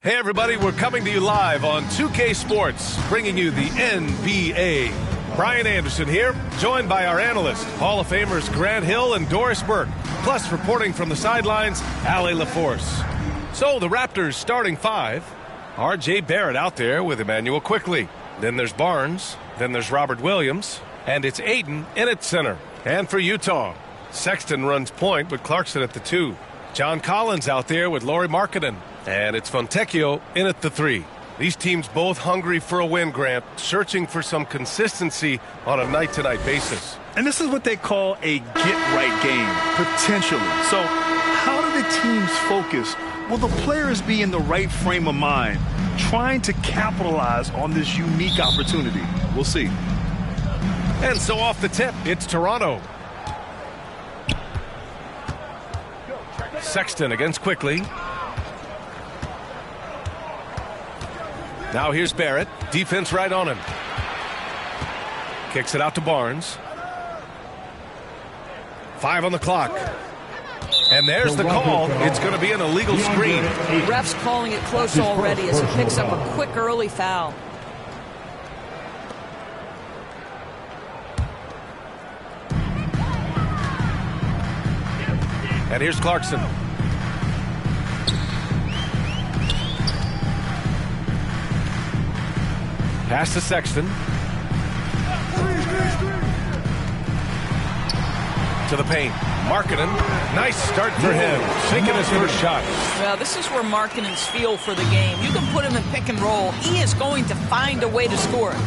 Hey everybody, we're coming to you live on 2K Sports, bringing you the NBA. Brian Anderson here, joined by our analysts, Hall of Famers Grant Hill and Doris Burke, plus reporting from the sidelines, Allie LaForce. So the Raptors starting five, R.J. Barrett out there with Emmanuel Quickley. Then there's Barnes, then there's Robert Williams, and it's Aiden in at center. And for Utah, Sexton runs point with Clarkson at the 2. John Collins out there with Lauri Markkanen. And it's Fontecchio in at the 3. These teams both hungry for a win, Grant, searching for some consistency on a night-to-night basis. And this is what they call a get-right game, potentially. So how do the teams focus? Will the players be in the right frame of mind, trying to capitalize on this unique opportunity? We'll see. And so off the tip, it's Toronto. Sexton against Quickley. Now here's Barrett. Defense right on him. Kicks it out to Barnes. 5 on the clock. And there's the call. It's going to be an illegal screen. Ref's calling it close already as he picks up a quick early foul. And here's Clarkson. Pass to Sexton. To the paint. Markkanen. Nice start for him. Sinking his first shot. Well, this is where Markkanen's feel for the game. You can put him in pick and roll. He is going to find a way to score it.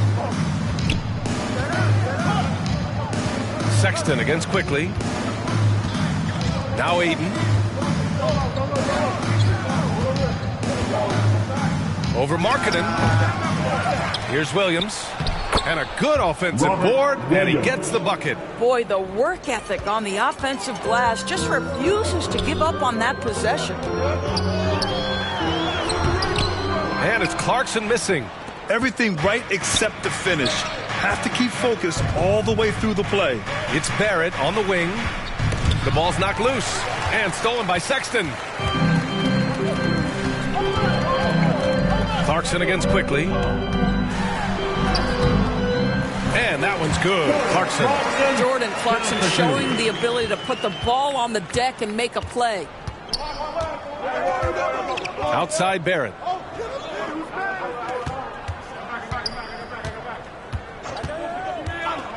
Sexton against Quickley. Now Aiden. Over Markkanen. Here's Williams. And a good offensive board, and he gets the bucket. Boy, the work ethic on the offensive glass just refuses to give up on that possession. And it's Clarkson missing. Everything right except the finish. Have to keep focused all the way through the play. It's Barrett on the wing. The ball's knocked loose and stolen by Sexton. Clarkson against Quickley. And that one's good. Clarkson. Jordan Clarkson showing the ability to put the ball on the deck and make a play. Outside Barrett.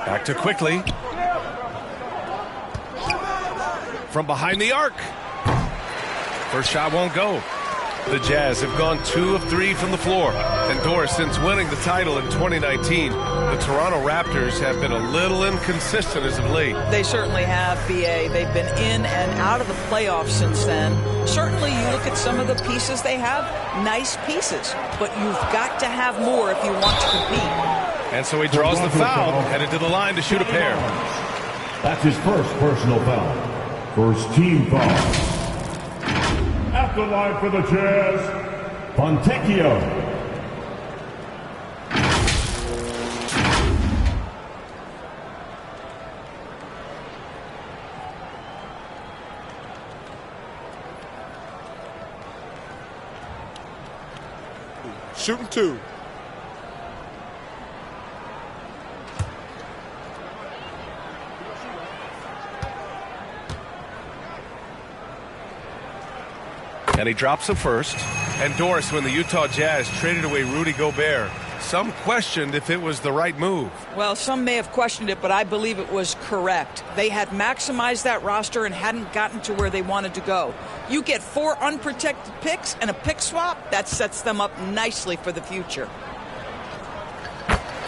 Back to Quickley. From behind the arc. First shot won't go. The Jazz have gone 2 of 3 from the floor. And Doris, since winning the title in 2019, the Toronto Raptors have been a little inconsistent as of late. They certainly have, B.A. They've been in and out of the playoffs since then. Certainly, you look at some of the pieces they have, nice pieces. But you've got to have more if you want to compete. And so he draws the foul, headed to the line to shoot a pair. That's his first personal foul. First team foul. At the line for the Jazz, Fontecchio. Shooting 2. And he drops the first. And Doris, when the Utah Jazz traded away Rudy Gobert, some questioned if it was the right move. Well, some may have questioned it, but I believe it was correct. They had maximized that roster and hadn't gotten to where they wanted to go. You get 4 unprotected picks and a pick swap, that sets them up nicely for the future.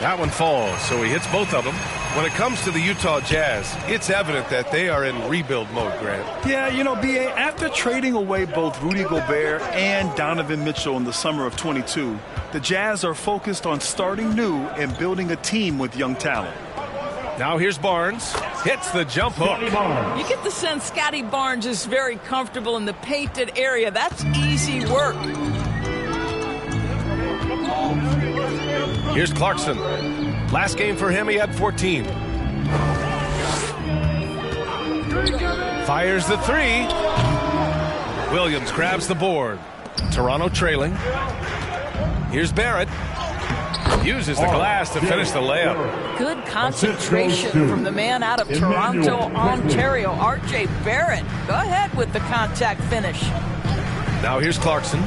That one falls, so he hits both of them. When it comes to the Utah Jazz, it's evident that they are in rebuild mode, Grant. Yeah, you know, B.A., after trading away both Rudy Gobert and Donovan Mitchell in the summer of 22, the Jazz are focused on starting new and building a team with young talent. Now here's Barnes. Hits the jump hook. You get the sense Scotty Barnes is very comfortable in the painted area. That's easy work. Here's Clarkson. Last game for him, he had 14. Fires the 3. Williams grabs the board. Toronto trailing. Here's Barrett. Uses the glass to finish the layup. Good concentration from the man out of Toronto, Ontario, R.J. Barrett. Go ahead with the contact finish. Now here's Clarkson,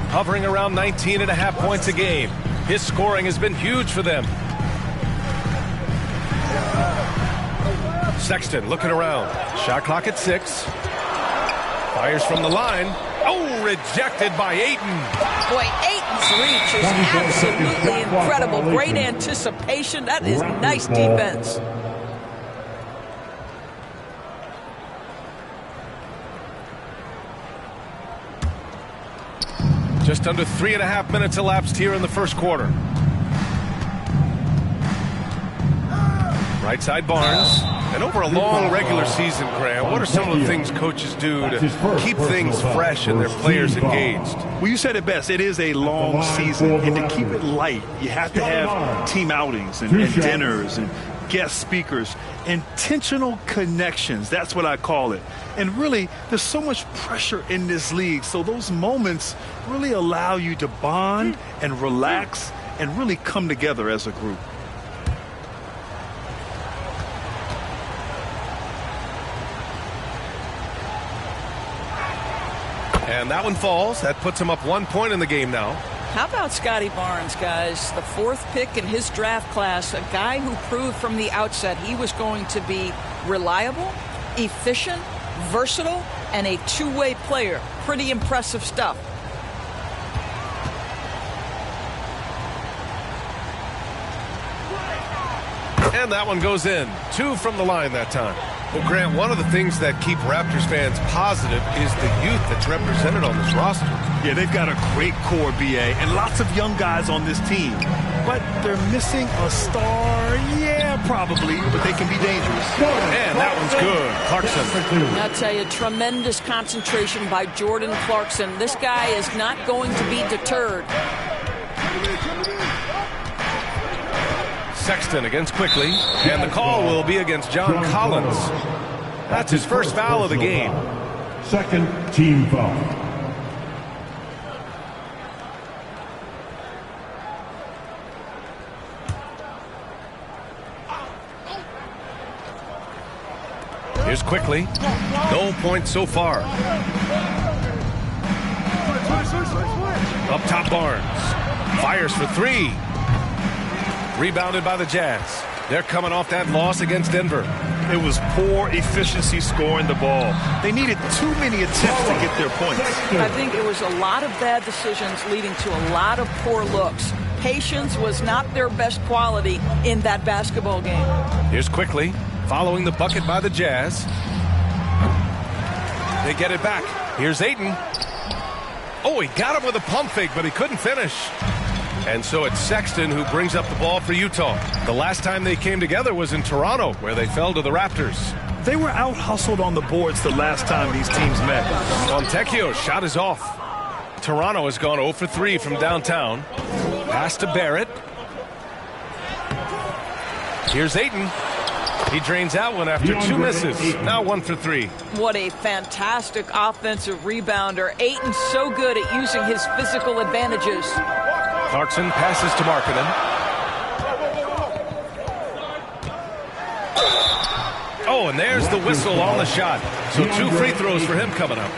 hovering around 19.5 points a game. His scoring has been huge for them. Sexton looking around. Shot clock at 6. Fires from the line. Oh, rejected by Ayton. Boy, Ayton's reach is absolutely incredible. Great anticipation. That is nice defense. Just under 3.5 minutes elapsed here in the first quarter. Right side Barnes. And over a long regular season, Graham, what are some of the things coaches do to keep things fresh and their players engaged? Well, you said it best. It is a long season, and to keep it light, you have to have team outings and dinners and guest speakers, intentional connections. That's what I call it. And really, there's so much pressure in this league, so those moments really allow you to bond and relax and really come together as a group. And that one falls. That puts him up 1 point in the game now. How about Scotty Barnes, guys? The 4th pick in his draft class, a guy who proved from the outset he was going to be reliable, efficient, versatile, and a two-way player. Pretty impressive stuff. And that one goes in. 2 from the line that time. Well, Grant, one of the things that keep Raptors fans positive is the youth that's represented on this roster. Yeah, they've got a great core, BA, and lots of young guys on this team. But they're missing a star, yeah, probably, but they can be dangerous. And that one's good. Clarkson. I'll tell you, tremendous concentration by Jordan Clarkson. This guy is not going to be deterred. Sexton against Quickly, and the call will be against John Collins. That's his first foul of the game. Second team foul. Here's Quickly. No points so far. Up top Barnes. Fires for 3. Rebounded by the Jazz. They're coming off that loss against Denver. It was poor efficiency scoring the ball. They needed too many attempts to get their points. I think it was a lot of bad decisions leading to a lot of poor looks. Patience was not their best quality in that basketball game. Here's Quickly, following the bucket by the Jazz. They get it back. Here's Ayton. Oh, he got him with a pump fake, but he couldn't finish. And so it's Sexton who brings up the ball for Utah. The last time they came together was in Toronto, where they fell to the Raptors. They were out-hustled on the boards the last time these teams met. Fontecchio's shot is off. Toronto has gone 0 for 3 from downtown. Pass to Barrett. Here's Ayton. He drains that one after 2 misses. Now 1 for 3. What a fantastic offensive rebounder. Ayton's so good at using his physical advantages. Clarkson passes to Markkanen. Oh, and there's the whistle on the shot. So 2 free throws for him coming up.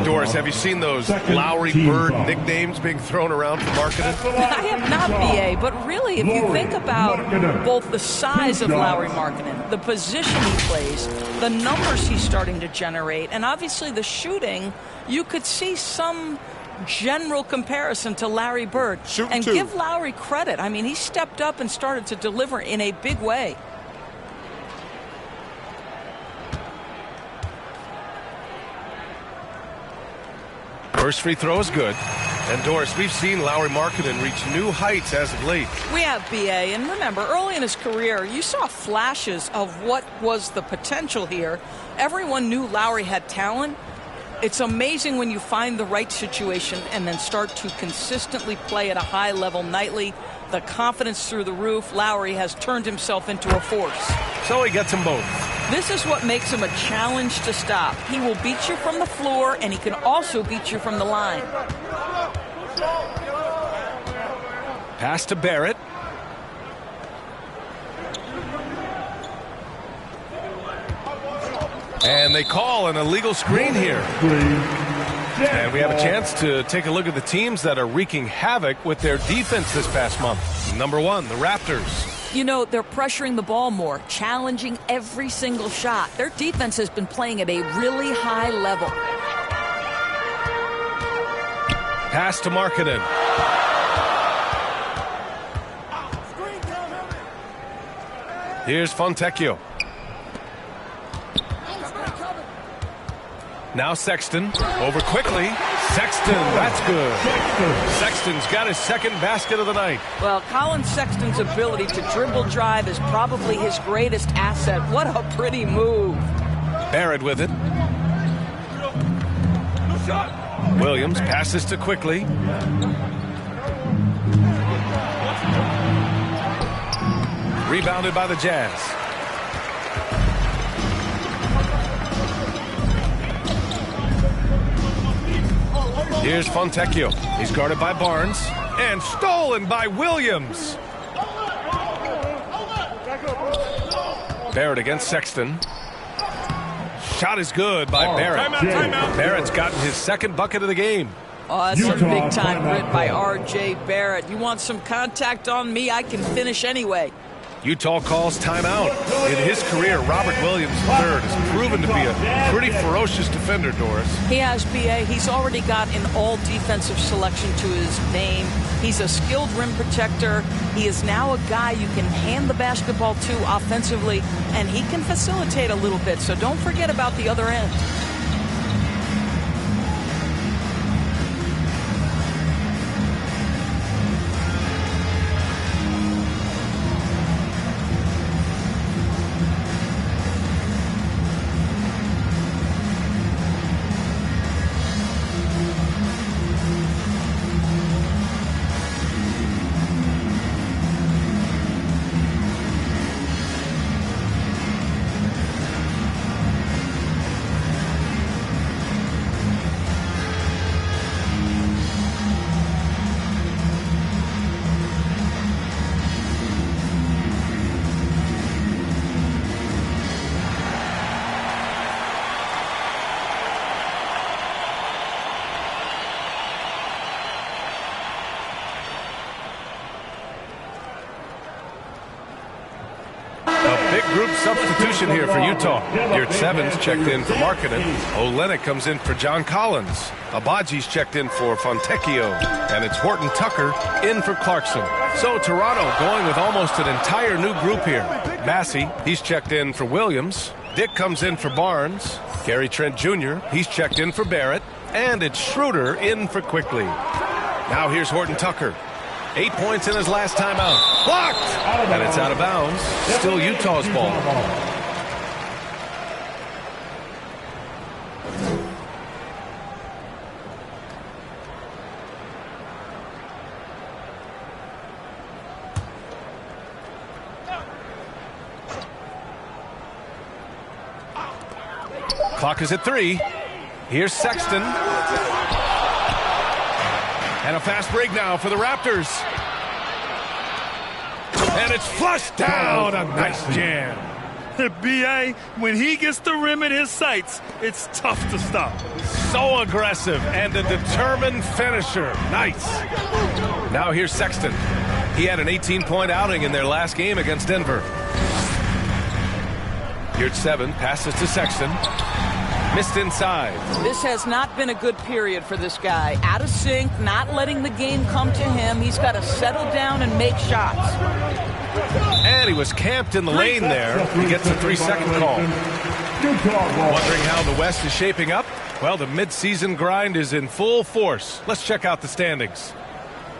Doris, have you seen those Lowry Bird nicknames being thrown around for Markkanen? I have not, BA, but really, if you think about both the size of Lowry Markkanen, the position he plays, the numbers he's starting to generate, and obviously the shooting, you could see some general comparison to Larry Bird. And give Lowry credit. I mean, he stepped up and started to deliver in a big way. First free throw is good. And Doris, we've seen Lowry Markkanen reach new heights as of late. We have, BA, and remember, early in his career, you saw flashes of what was the potential here. Everyone knew Lowry had talent. It's amazing when you find the right situation and then start to consistently play at a high level nightly. The confidence through the roof. Lowry has turned himself into a force. So he gets them both. This is what makes him a challenge to stop. He will beat you from the floor, and he can also beat you from the line. Pass to Barrett. And they call an illegal screen here. And we have a chance to take a look at the teams that are wreaking havoc with their defense this past month. Number 1, the Raptors. You know, they're pressuring the ball more, challenging every single shot. Their defense has been playing at a really high level. Pass to Markkanen. Here's Fontecchio. Now Sexton, over quickly. Sexton, that's good. Sexton's got his second basket of the night. Well, Colin Sexton's ability to dribble drive is probably his greatest asset. What a pretty move. Barrett with it. Williams passes to Quickly. Rebounded by the Jazz. Here's Fontecchio. He's guarded by Barnes. And stolen by Williams. Barrett against Sexton. Shot is good by Barrett. Timeout. Barrett's gotten his second bucket of the game. Oh, that's some big-time grit by R.J. Barrett. You want some contact on me, I can finish anyway. Utah calls timeout. In his career, Robert Williams III has proven to be a pretty ferocious defender, Doris. He has, B.A. He's already got an all-defensive selection to his name. He's a skilled rim protector. He is now a guy you can hand the basketball to offensively, and he can facilitate a little bit, so don't forget about the other end. Big group substitution here for Utah. Yurt Evans checked in for Markkanen. Olynyk comes in for John Collins. Abaji's checked in for Fontecchio. And it's Horton Tucker in for Clarkson. So Toronto going with almost an entire new group here. Massey, he's checked in for Williams. Dick comes in for Barnes. Gary Trent Jr., he's checked in for Barrett. And it's Schroeder in for Quickly. Now here's Horton Tucker. 8 points in his last time out. Blocked! And it's out of bounds. Still Utah's ball. Clock is at 3. Here's Sexton. And a fast break now for the Raptors. And it's flushed down. A nice jam. B.A., when he gets the rim in his sights, it's tough to stop. So aggressive and a determined finisher. Nice. Now here's Sexton. He had an 18-point outing in their last game against Denver. Here's 7. Passes to Sexton. Missed inside. This has not been a good period for this guy. Out of sync, not letting the game come to him. He's got to settle down and make shots. And he was camped in the lane there. He gets a 3-second call. Wondering how the West is shaping up? Well, the midseason grind is in full force. Let's check out the standings.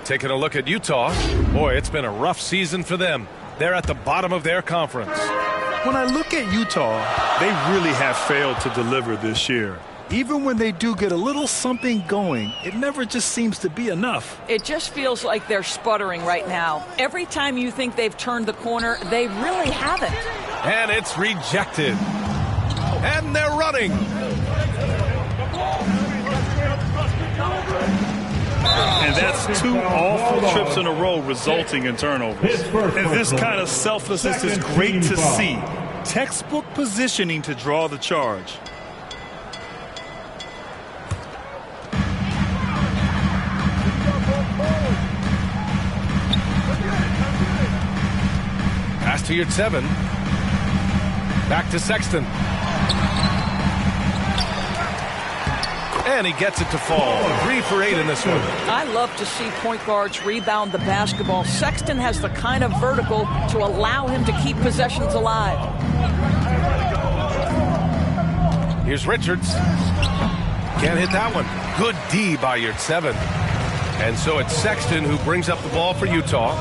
Taking a look at Utah. Boy, it's been a rough season for them. They're at the bottom of their conference. When I look at Utah, they really have failed to deliver this year. Even when they do get a little something going, it never just seems to be enough. It just feels like they're sputtering right now. Every time you think they've turned the corner, they really haven't. And it's rejected. And they're running. And that's 2 awful trips in a row resulting in turnovers. And this kind of selflessness is great to see. Textbook positioning to draw the charge. Pass to Yurtseven. Back to Sexton. And he gets it to fall. 3 for 8 in this one. I love to see point guards rebound the basketball. Sexton has the kind of vertical to allow him to keep possessions alive. Here's Richards. Can't hit that one. Good D by Yurtseven. And so it's Sexton who brings up the ball for Utah.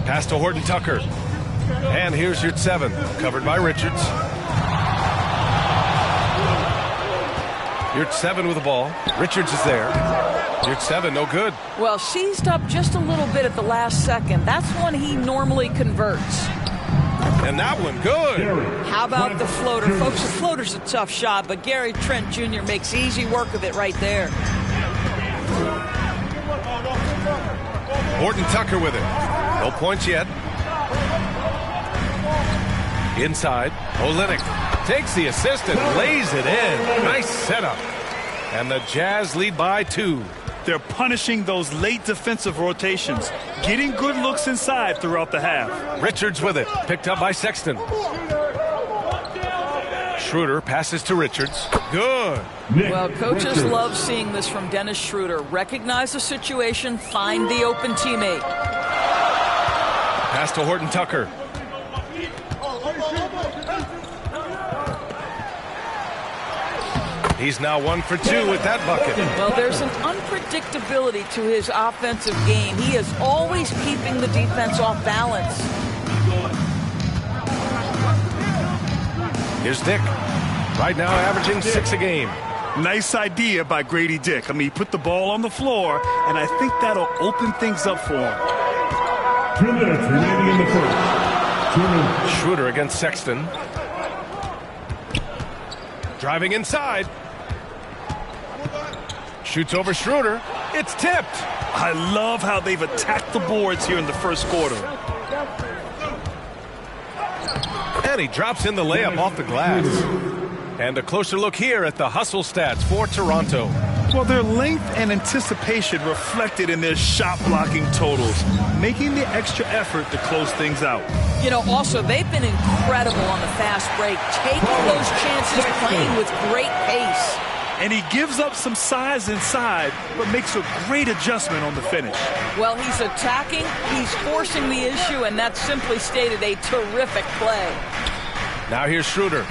Pass to Horton Tucker. And here's Yurtseven, covered by Richards. Yurtseven with the ball. Richards is there. Yurtseven, no good. Well, seized up just a little bit at the last second. That's when he normally converts. And that one, good. How about the floater? Folks, the floater's a tough shot, but Gary Trent Jr. makes easy work of it right there. Horton Tucker with it. No points yet. Inside, Olynyk takes the assist and lays it in. Nice setup. And the Jazz lead by 2. They're punishing those late defensive rotations, getting good looks inside throughout the half. Richards with it, picked up by Sexton. Schroeder passes to Richards. Good. Well, coaches love seeing this from Dennis Schroeder. Recognize the situation, find the open teammate. Pass to Horton Tucker. He's now 1 for 2 with that bucket. Well, there's an unpredictability to his offensive game. He is always keeping the defense off balance. Here's Dick. Right now averaging 6 a game. Nice idea by Grady Dick. I mean, he put the ball on the floor, and I think that'll open things up for him. 2 minutes remaining in the first. 2 minutes. Schroeder against Sexton. Driving inside. Shoots over Schroeder. It's tipped. I love how they've attacked the boards here in the first quarter. And he drops in the layup off the glass. And a closer look here at the hustle stats for Toronto. Well, their length and anticipation reflected in their shot blocking totals, making the extra effort to close things out. You know, also, they've been incredible on the fast break, taking those chances, playing with great pace. And he gives up some size inside, but makes a great adjustment on the finish. Well, he's attacking, he's forcing the issue, and that's simply stated a terrific play. Now here's Schroeder.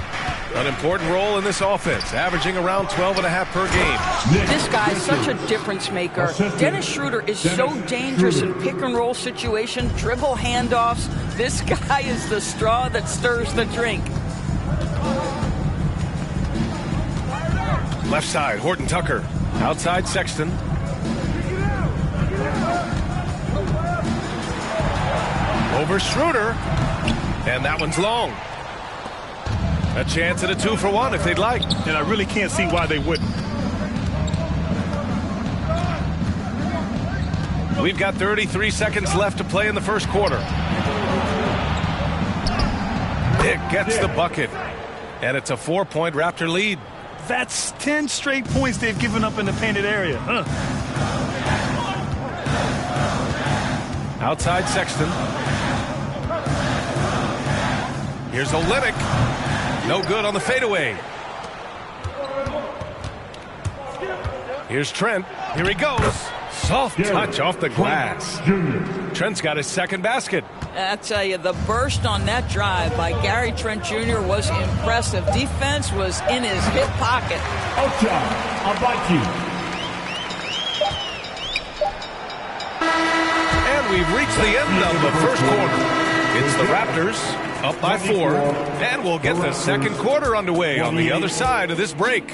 An important role in this offense, averaging around 12.5 per game. This guy's such a difference maker. Dennis Schroeder is so dangerous in pick-and-roll situation, dribble handoffs. This guy is the straw that stirs the drink. Left side, Horton Tucker. Outside, Sexton. Over Schroeder. And that one's long. A chance at a 2-for-1 if they'd like. And I really can't see why they wouldn't. We've got 33 seconds left to play in the first quarter. Dick gets the bucket. And it's a 4-point Raptor lead. That's 10 straight points they've given up in the painted area. Outside Sexton. Here's Olynyk. No good on the fadeaway. Here's Trent. Here he goes. Soft touch off the glass. Trent's got his second basket. I tell you, the burst on that drive by Gary Trent Jr. was impressive. Defense was in his hip pocket. And we've reached the end of the first quarter. It's the Raptors up by 4, and we'll get the second quarter underway on the other side of this break.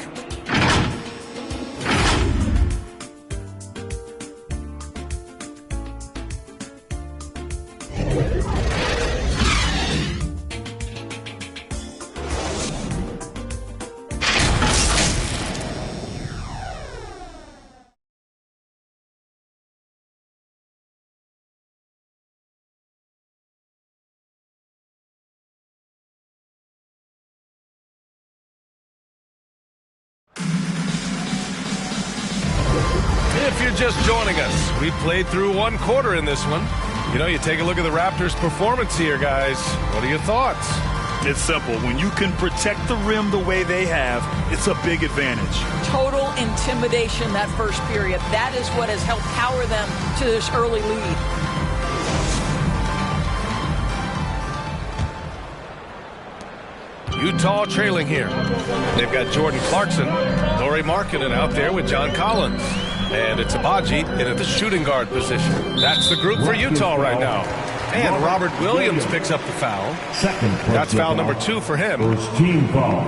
If you're just joining us, we played through one quarter in this one. You know, you take a look at the Raptors' performance here, guys. What are your thoughts? It's simple. When you can protect the rim the way they have, it's a big advantage. Total intimidation that first period. That is what has helped power them to this early lead. Utah trailing here. They've got Jordan Clarkson, Lauri Markkanen out there with John Collins. And it's Abaji in at the shooting guard position. That's the group for Utah right now. And Robert Williams picks up the foul. That's foul number 2 for him. First team foul.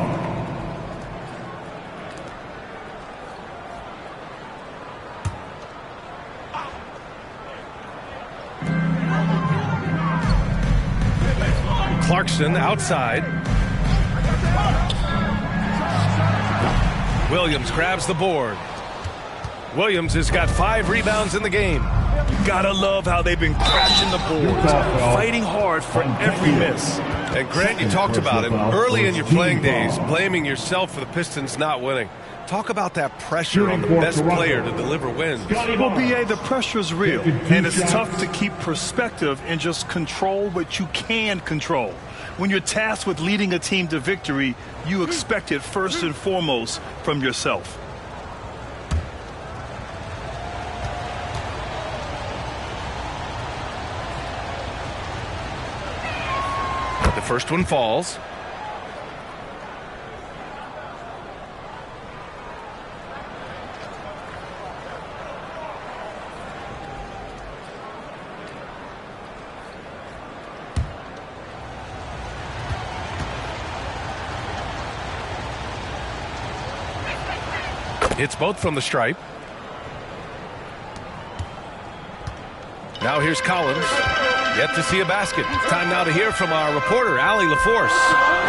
Clarkson outside. Williams grabs the board. Williams has got 5 rebounds in the game. You gotta love how they've been crashing the boards, fighting hard for every miss. And Grant, you talked about it early in your playing days, blaming yourself for the Pistons not winning. Talk about that pressure on the best player to deliver wins. Well, B.A., the pressure is real, and it's tough to keep perspective and just control what you can control. When you're tasked with leading a team to victory, you expect it first and foremost from yourself. The first one falls. It's both from the stripe. Now here's Collins. Yet to see a basket. Time now to hear from our reporter, Allie LaForce.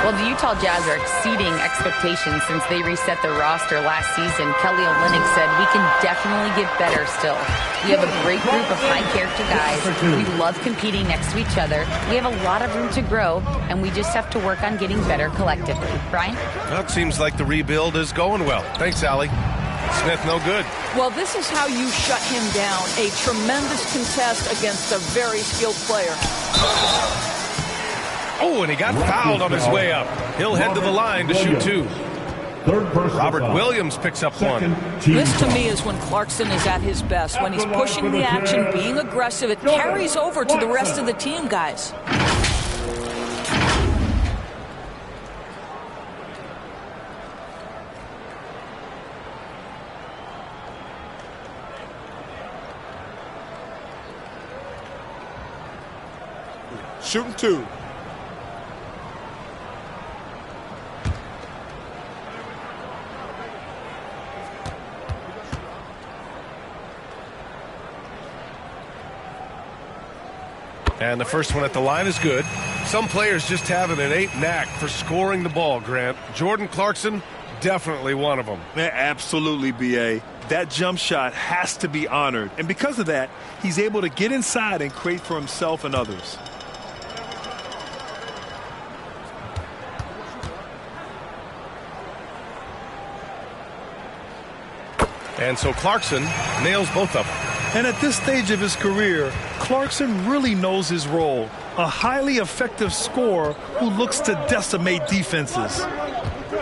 Well, the Utah Jazz are exceeding expectations since they reset their roster last season. Kelly Olynyk said, we can definitely get better still. We have a great group of high-character guys. We love competing next to each other. We have a lot of room to grow, and we just have to work on getting better collectively. Brian? Well, it seems like the rebuild is going well. Thanks, Allie. Smith, no good. Well, this is how you shut him down. A tremendous contest against a very skilled player. Oh, and he got fouled on his way up. He'll head to the line to shoot 2. Robert Williams picks up 1. This, to me, is when Clarkson is at his best. When he's pushing the action, being aggressive, it carries over to the rest of the team, guys. Shooting 2. And the first one at the line is good. Some players just have an innate knack for scoring the ball, Grant. Jordan Clarkson, definitely one of them. Yeah, absolutely, B.A. That jump shot has to be honored. And because of that, he's able to get inside and create for himself and others. And so Clarkson nails both of them. And at this stage of his career, Clarkson really knows his role. A highly effective scorer who looks to decimate defenses.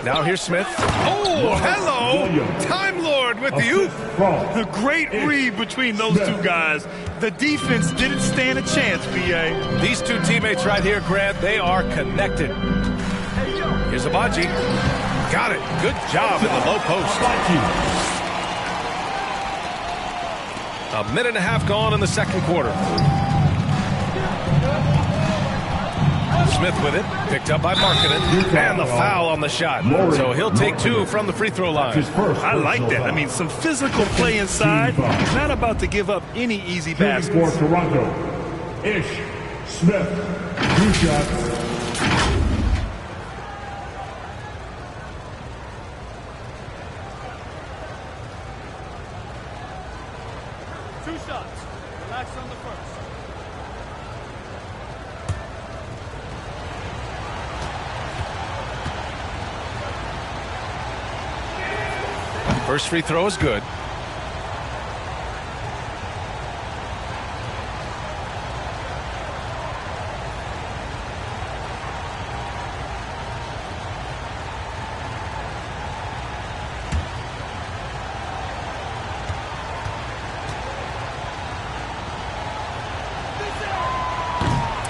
Now here's Smith. Oh, hello! Time Lord with the oop. A great read between those two guys. The defense didn't stand a chance, B.A. These two teammates right here, Grant, they are connected. Here's Abaji. Got it. Good job in the low post. A minute and a half gone in the second quarter. Smith with it, picked up by Markkanen, and the foul on the shot. So he'll take 2 from the free throw line. I like that. I mean, some physical play inside. He's not about to give up any easy baskets. For Toronto, Ish Smith, 2 shots. Relax on the first. First free throw is good.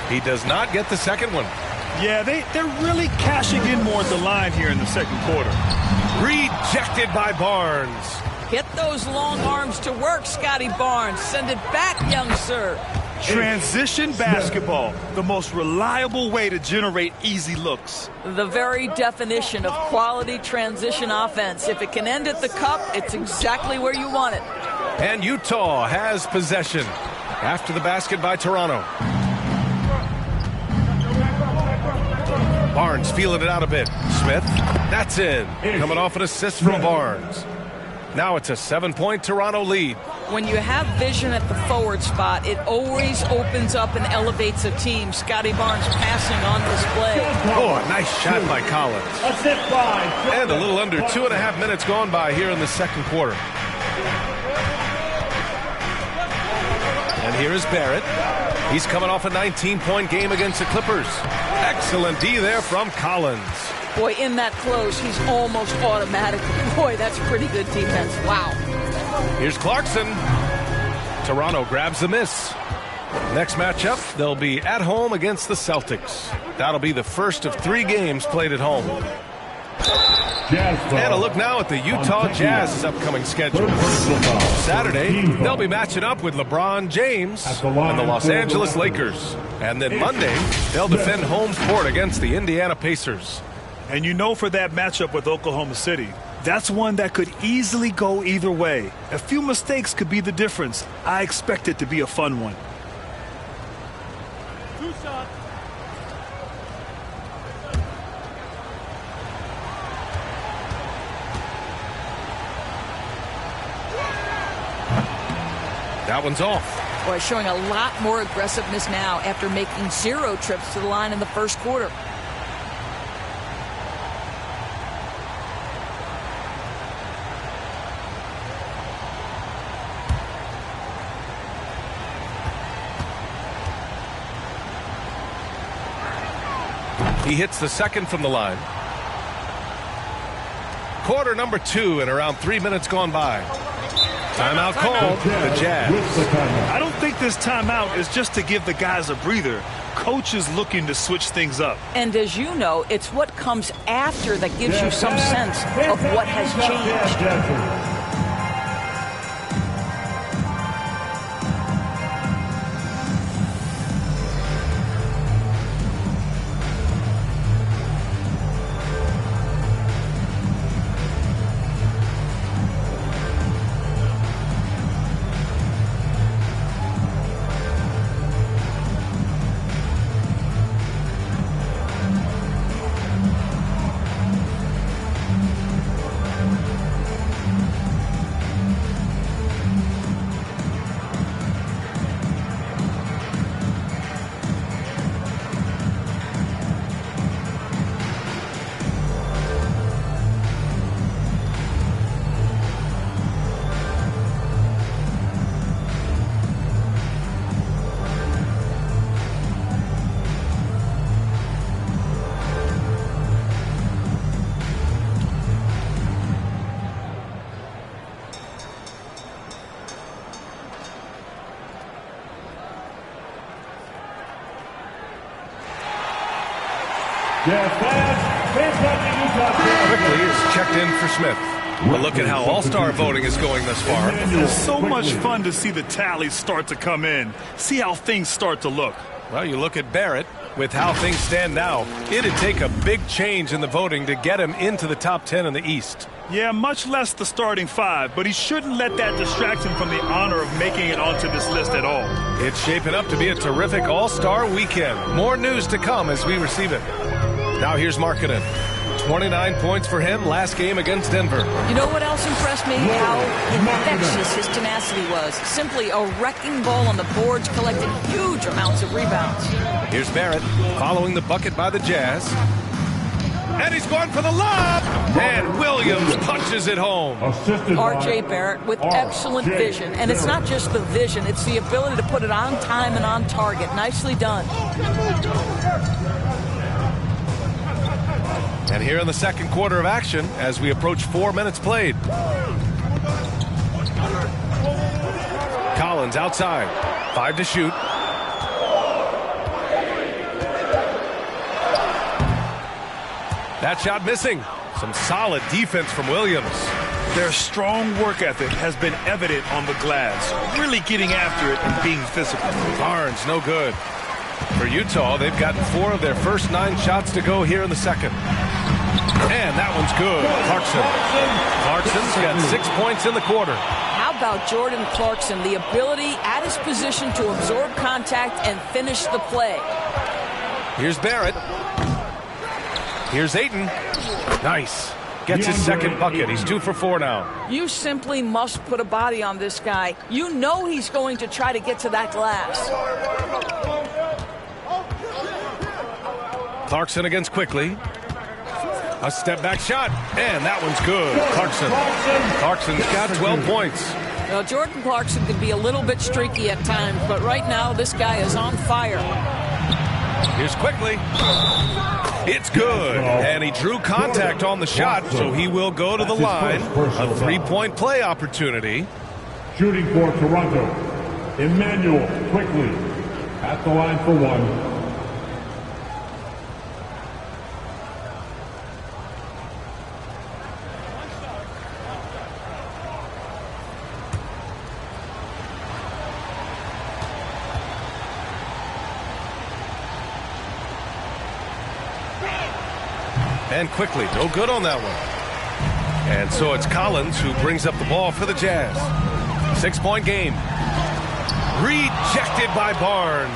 He does not get the second one. Yeah, they're really cashing in more at the line here in the second quarter. Rejected by Barnes. Get those long arms to work, Scotty Barnes. Send it back, young sir. Transition basketball, the most reliable way to generate easy looks. The very definition of quality transition offense. If it can end at the cup, it's exactly where you want it. And Utah has possession after the basket by Toronto. Barnes feeling it out a bit. Smith, that's in. Coming off an assist from Barnes. Now it's a 7-point Toronto lead. When you have vision at the forward spot, it always opens up and elevates a team. Scotty Barnes passing on display. Oh, a nice shot by Collins. And a little under 2.5 minutes gone by here in the second quarter. And here is Barrett. He's coming off a 19-point game against the Clippers. Excellent D there from Collins. Boy, in that close, he's almost automatic. Boy, that's pretty good defense. Wow. Here's Clarkson. Toronto grabs the miss. Next matchup, they'll be at home against the Celtics. That'll be the first of 3 games played at home. And a look now at the Utah Jazz's upcoming schedule. Saturday, they'll be matching up with LeBron James and the Los Angeles Lakers. And then Monday, they'll defend home court against the Indiana Pacers. And you know, for that matchup with Oklahoma City, that's one that could easily go either way. A few mistakes could be the difference. I expect it to be a fun one. 2 shots. That one's off. Boy, showing a lot more aggressiveness now after making 0 trips to the line in the first quarter. He hits the second from the line. Quarter number 2 and around 3 minutes gone by. Timeout called, the Jazz. I don't think this timeout is just to give the guys a breather. Coach is looking to switch things up. And as you know, it's what comes after that gives you some sense of what has changed. Quickly is checked in for Smith. A look at how all-star voting is going thus far. It's so much fun to see the tallies start to come in. See how things start to look. Well, you look at Barrett. With how things stand now, it'd take a big change in the voting to get him into the top 10 in the East. Yeah, much less the starting 5, but he shouldn't let that distract him from the honor of making it onto this list at all. It's shaping up to be a terrific all-star weekend. More news to come as we receive it. Now here's Markkanen. 29 points for him last game against Denver. You know what else impressed me? How infectious his tenacity was. Simply a wrecking ball on the boards, collecting huge amounts of rebounds. Here's Barrett following the bucket by the Jazz. And he's going for the lob. And Williams punches it home. R.J. Barrett with excellent vision. And it's not just the vision, it's the ability to put it on time and on target. Nicely done. And here in the second quarter of action, as we approach 4 minutes played. Collins outside. 5 to shoot. That shot missing. Some solid defense from Williams. Their strong work ethic has been evident on the glass, really getting after it and being physical. Barnes, no good. For Utah, they've gotten 4 of their first 9 shots to go here in the second. And that one's good. Clarkson's got 6 points in the quarter. How about Jordan Clarkson? The ability at his position to absorb contact and finish the play. Here's Barrett. Here's Ayton. Nice. Gets his second bucket. He's 2 for 4 now. You simply must put a body on this guy. You know he's going to try to get to that glass. Clarkson against Quickly. A step back shot. And that one's good. Clarkson's got 12 points. Now, Jordan Clarkson can be a little bit streaky at times, but right now this guy is on fire. Here's Quickly. It's good. And he drew contact on the shot, so he will go to the line. A 3-point play opportunity. Shooting for Toronto, Emmanuel Quickly at the line for 1. And Quickly, no good on that one. And so it's Collins who brings up the ball for the Jazz. 6-point game. Rejected by Barnes.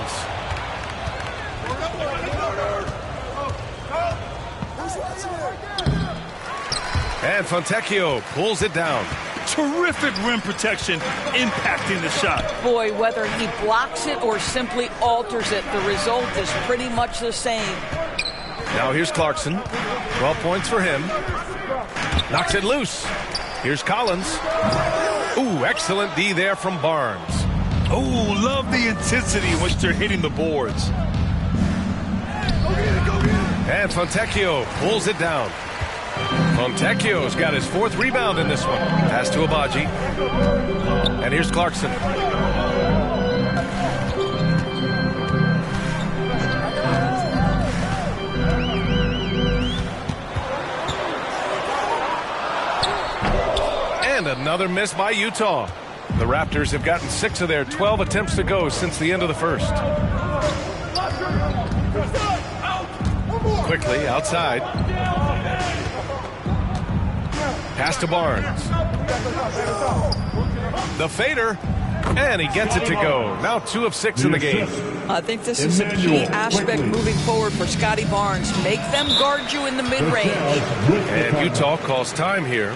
And Fontecchio pulls it down. Terrific rim protection, impacting the shot. Boy, whether he blocks it or simply alters it, the result is pretty much the same. Now here's Clarkson. 12 points for him. Knocks it loose. Here's Collins. Ooh, excellent D there from Barnes. Oh, love the intensity in which they're hitting the boards. And Fontecchio pulls it down. Fontecchio's got his 4th rebound in this one. Pass to Abaji. And here's Clarkson. And another miss by Utah. The Raptors have gotten 6 of their 12 attempts to go since the end of the first. Quickly outside. Pass to Barnes. The fader. And he gets it to go. Now 2 of 6 in the game. I think this is a key aspect moving forward for Scotty Barnes. Make them guard you in the mid-range. And Utah calls time here.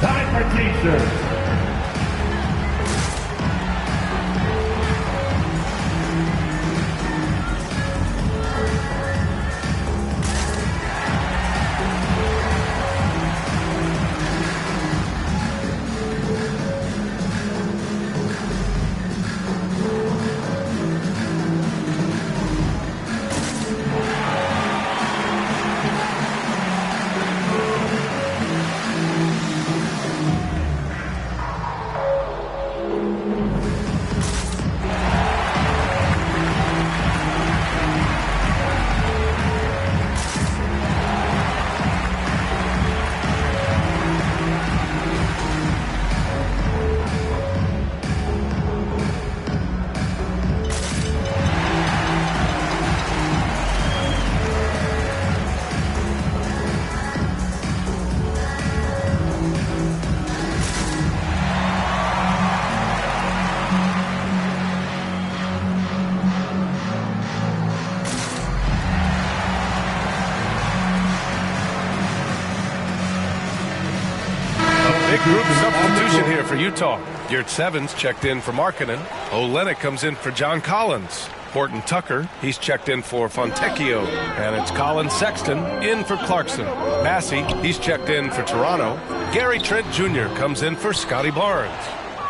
Time for T-shirts. for Utah. Yurt Sevens checked in for Markkanen. Olenek comes in for John Collins. Horton Tucker, he's checked in for Fontecchio. And it's Colin Sexton in for Clarkson. Massey, he's checked in for Toronto. Gary Trent Jr. comes in for Scotty Barnes.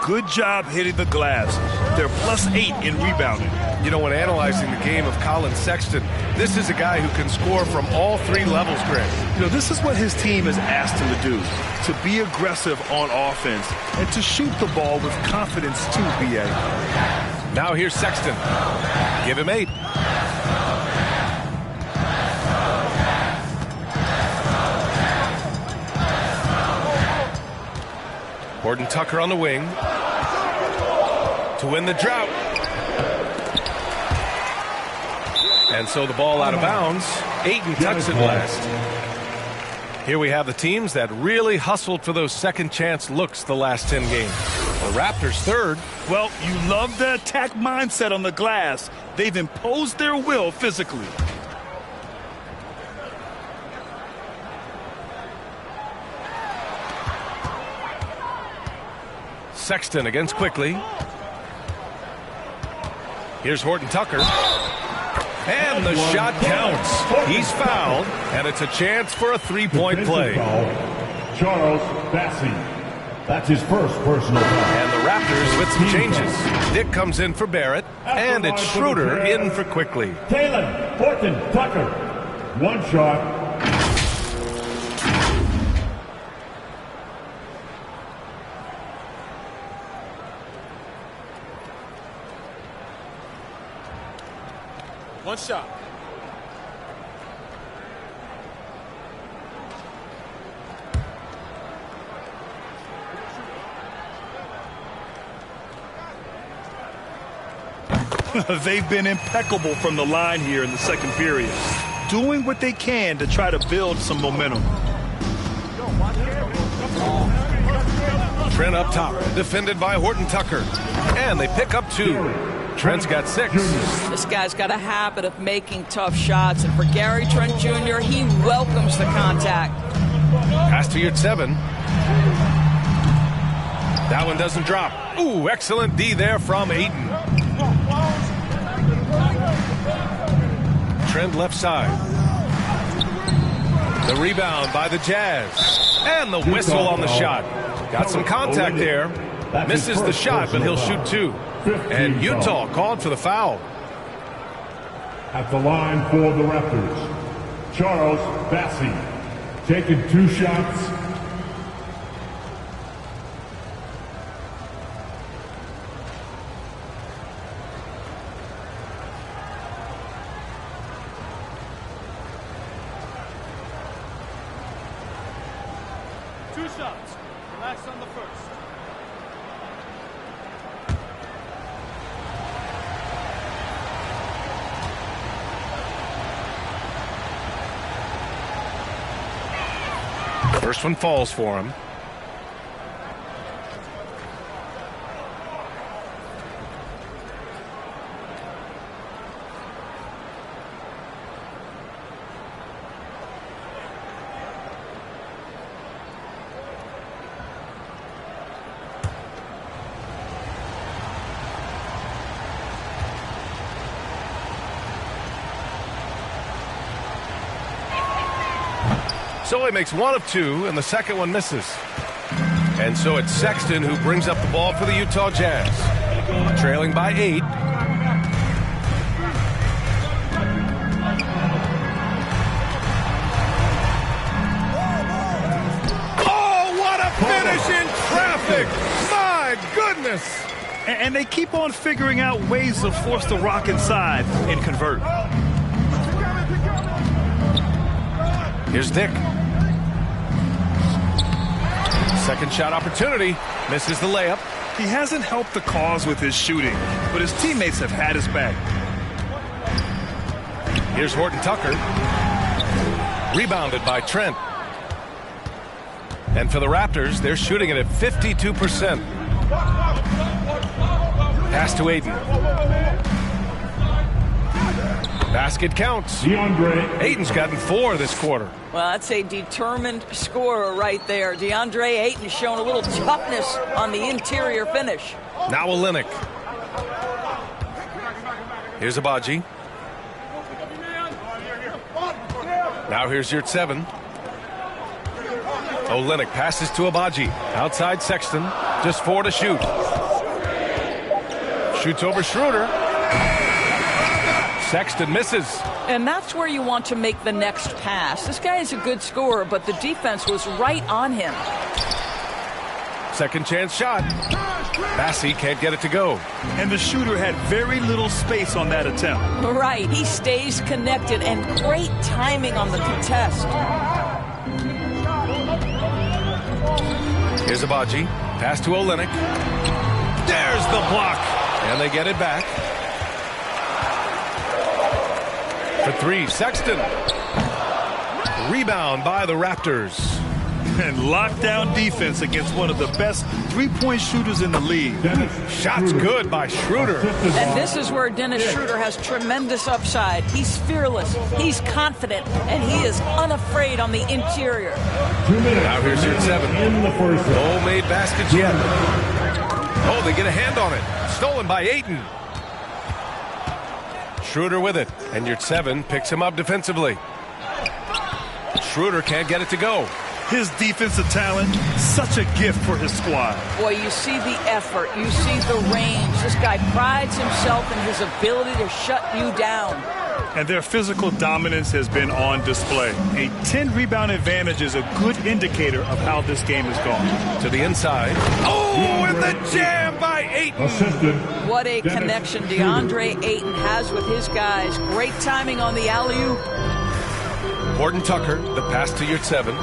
Good job hitting the glass. They're +8 in rebounding. You know, when analyzing the game of Colin Sexton, this is a guy who can score from all 3 levels, Greg. You know, this is what his team has asked him to do, to be aggressive on offense and to shoot the ball with confidence too, B.A. Now here's Sexton. Give him 8. Horton Tucker on the wing to win the drought. And so the ball out of bounds. Ayton tucks it last. Here we have the teams that really hustled for those second chance looks the last 10 games. The Raptors third. Well, you love the attack mindset on the glass. They've imposed their will physically. Sexton against Quickly. Here's Horton Tucker. And the shot counts. He's fouled, and it's a chance for a 3-point play. Charles Bassey. That's his first personal foul. And the Raptors with some changes. Dick comes in for Barrett, and it's Schroeder in for Quickly. Taylor Horton Tucker. 1 shot. One shot. They've been impeccable from the line here in the second period, doing what they can to try to build some momentum. Trent up top, defended by Horton Tucker. And they pick up 2. Trent's got 6. This guy's got a habit of making tough shots, and for Gary Trent Jr., he welcomes the contact. Pass to Yurt 7. That one doesn't drop. Ooh, excellent D there from Ayton. Trent left side. The rebound by the Jazz. And the whistle on the shot. Got some contact there. Misses the shot, but he'll shoot 2. And Utah called for the foul. At the line for the Raptors, Charles Bassey, taking 2 shots. Relax on the first. First one falls for him. So he makes 1 of 2, and the second one misses. And so it's Sexton who brings up the ball for the Utah Jazz. Trailing by 8. Oh, what a finish in traffic! My goodness! And they keep on figuring out ways to force the rock inside and convert. Here's Dick. Second shot opportunity. Misses the layup. He hasn't helped the cause with his shooting, but his teammates have had his back. Here's Horton Tucker. Rebounded by Trent. And for the Raptors, they're shooting it at 52%. Pass to Ayton. Basket counts. DeAndre. Ayton's gotten 4 this quarter. Well, that's a determined scorer right there. DeAndre Ayton showing a little toughness on the interior finish. Now Olynyk. Here's Abaji. Now here's your 7. Olynyk passes to Abaji. Outside Sexton. Just 4 to shoot. Shoots over Schroeder. Sexton misses. And that's where you want to make the next pass. This guy is a good scorer, but the defense was right on him. Second chance shot. Bassey can't get it to go. And the shooter had very little space on that attempt. Right. He stays connected, and great timing on the contest. Here's Abaji. Pass to Olynyk. There's the block. And they get it back. For 3, Sexton. Rebound by the Raptors. And lockdown defense against one of the best three-point shooters in the league. Shots good by Schroeder. And this is where Dennis Schroeder has tremendous upside. He's fearless, he's confident, and he is unafraid on the interior. 2 minutes. Now here's your 7. In the first. No made baskets yet. Oh, they get a hand on it. Stolen by Ayton. Schroeder with it. And your 7 picks him up defensively. Schroeder can't get it to go. His defensive talent, such a gift for his squad. Boy, you see the effort, you see the range. This guy prides himself in his ability to shut you down. And their physical dominance has been on display. A 10-rebound advantage is a good indicator of how this game has gone. To the inside. Oh, and the jam by Ayton. Assistant. What a connection DeAndre Ayton has with his guys. Great timing on the alley-oop. Horton Tucker, the pass to your 7.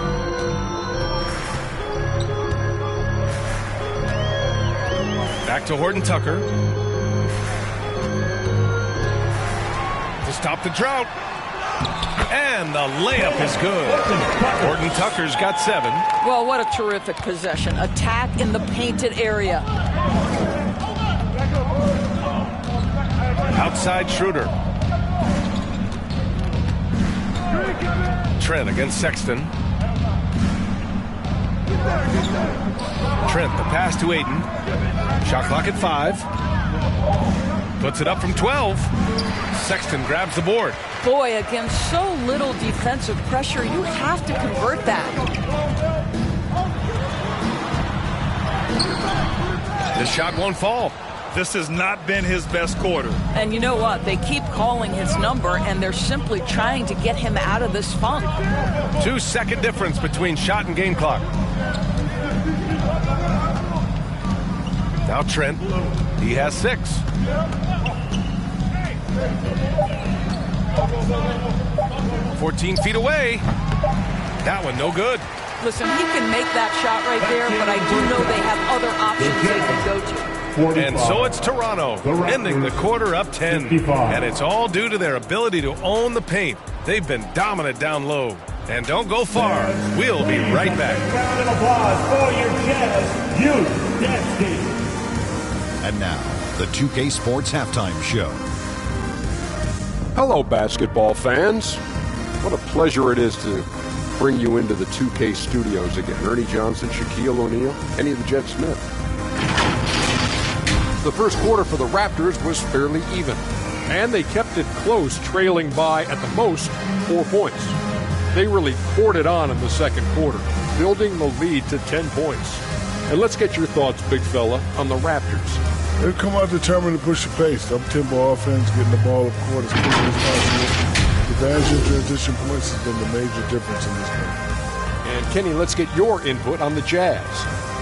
Back to Horton Tucker. To stop the drought. And the layup is good. Horton Tucker's got 7. Well, what a terrific possession. Attack in the painted area. Outside Schroeder. Trent against Sexton. Trent, the pass to Ayton. Shot clock at 5. Puts it up from 12. Sexton grabs the board. Boy, against so little defensive pressure, you have to convert that. The shot won't fall. This has not been his best quarter. And you know what? They keep calling his number, and they're simply trying to get him out of this funk. 2-second difference between shot and game clock. Now Trent. He has 6. "14 feet away." That one no good. Listen, he can make that shot right there, but I do know they have other options they can go to. 45. And so it's Toronto, ending the quarter up 10. 55. And it's all due to their ability to own the paint. They've been dominant down low. And don't go far. We'll be right back. Round of applause for your Jazz Youth Dance Team. And now, the 2K Sports Halftime Show. Hello, basketball fans. What a pleasure it is to bring you into the 2K studios again. Ernie Johnson, Shaquille O'Neal, Kenny the Jet Smith. The first quarter for the Raptors was fairly even, and they kept it close, trailing by, at the most, 4 points. They really poured it on in the second quarter, building the lead to 10 points. And let's get your thoughts, big fella, on the Raptors. They've come out determined to push the pace. Up-tempo offense, getting the ball up court as quickly as possible. Advantage in transition points has been the major difference in this game. And Kenny, let's get your input on the Jazz.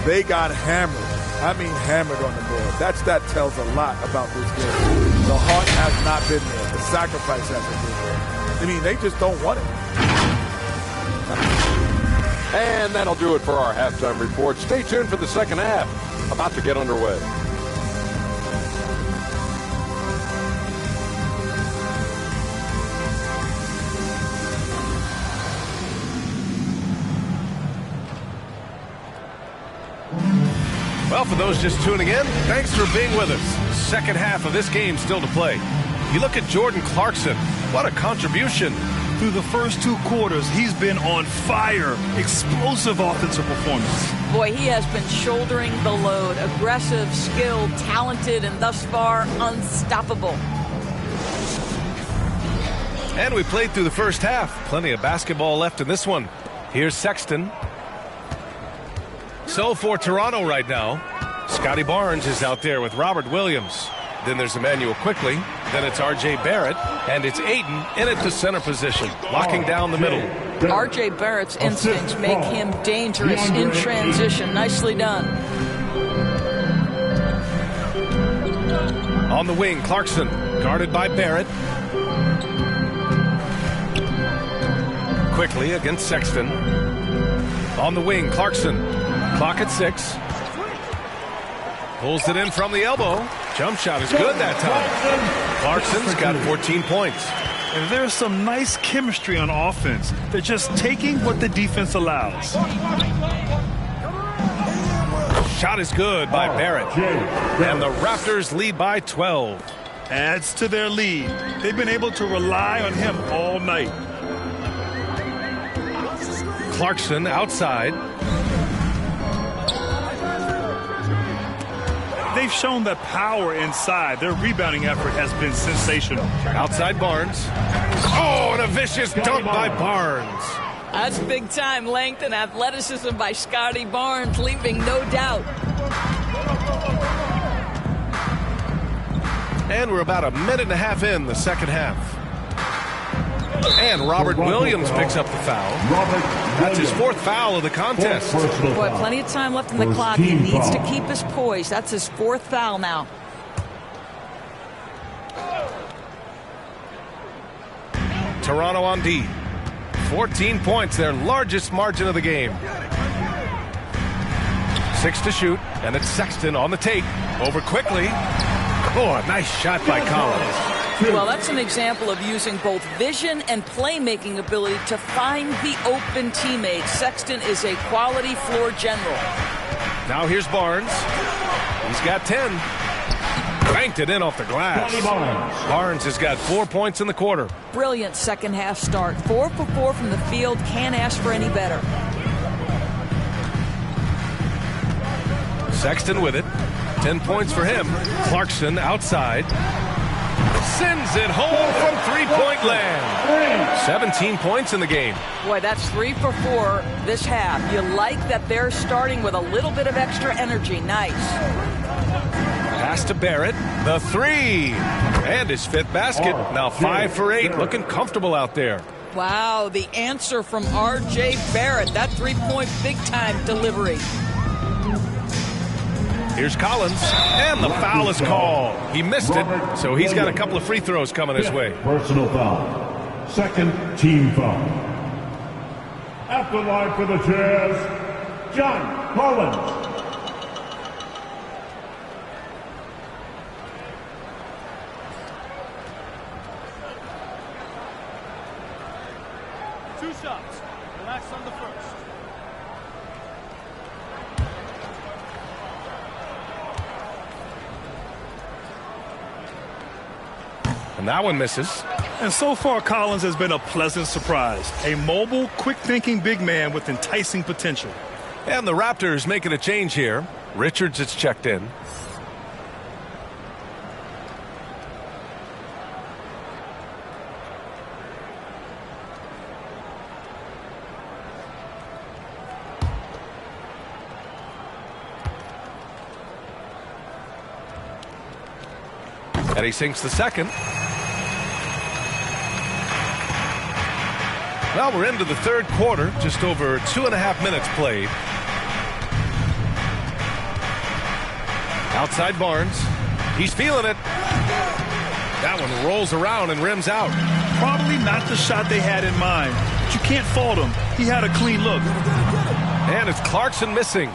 They got hammered. I mean hammered on the board. That tells a lot about this game. The heart has not been there. The sacrifice hasn't been there. I mean, they just don't want it. And that'll do it for our halftime report. Stay tuned for the second half. About to get underway. Well, for those just tuning in, thanks for being with us. Second half of this game still to play. You look at Jordan Clarkson. What a contribution. Through the first 2 quarters, he's been on fire. Explosive offensive performance. Boy, he has been shouldering the load. Aggressive, skilled, talented, and thus far, unstoppable. And we played through the first half. Plenty of basketball left in this one. Here's Sexton. So for Toronto right now, Scotty Barnes is out there with Robert Williams. Then there's Emmanuel Quickly. Then it's R.J. Barrett. And it's Aiden in at the center position, locking down the middle. R.J. Barrett's instincts make him dangerous in transition. Nicely done. On the wing, Clarkson, guarded by Barrett. Quickly against Sexton. On the wing, Clarkson. Clock at 6. Pulls it in from the elbow. Jump shot is good that time. Clarkson's got 14 points. And there's some nice chemistry on offense. They're just taking what the defense allows. Shot is good by Barrett. And the Raptors lead by 12. Adds to their lead. They've been able to rely on him all night. Clarkson outside. They've shown that power inside. Their rebounding effort has been sensational. Outside Barnes. Oh, and a vicious dunk by Barnes. That's big-time length and athleticism by Scotty Barnes, leaving no doubt. And we're about a minute and a half in the second half. And Robert Williams picks up the foul. That's his 4th foul of the contest. Boy, plenty of time left in the clock. He needs to keep his poise. That's his 4th foul now. Toronto on D. 14 points, their largest margin of the game. 6 to shoot, and it's Sexton on the take. Over quickly. Oh, a nice shot by Collins. Well, that's an example of using both vision and playmaking ability to find the open teammate. Sexton is a quality floor general. Now here's Barnes. He's got 10. Banked it in off the glass. Barnes has got 4 points in the quarter. Brilliant second half start. 4 for 4 from the field. Can't ask for any better. Sexton with it. 10 points for him. Clarkson outside. Sends it home from three-point land. 17 points in the game. Boy, that's 3 for 4 this half. You like that they're starting with a little bit of extra energy. Nice. Pass to Barrett. The 3. And his 5th basket. Now 5 for 8. Looking comfortable out there. Wow, the answer from R.J. Barrett. That 3-point big-time delivery. Here's Collins, and the foul is called. He missed it, so he's got a couple of free throws coming his way. Personal foul. 2nd team foul. At the line for the Jazz, John Collins. Two shots. Relax on the first. And that one misses. And so far, Collins has been a pleasant surprise. A mobile, quick-thinking big man with enticing potential. And the Raptors making a change here. Richards is checked in. And he sinks the second. Well, we're into the third quarter, just over 2.5 minutes played. Outside Barnes. He's feeling it. That one rolls around and rims out. Probably not the shot they had in mind, but you can't fault him. He had a clean look. And it's Clarkson missing.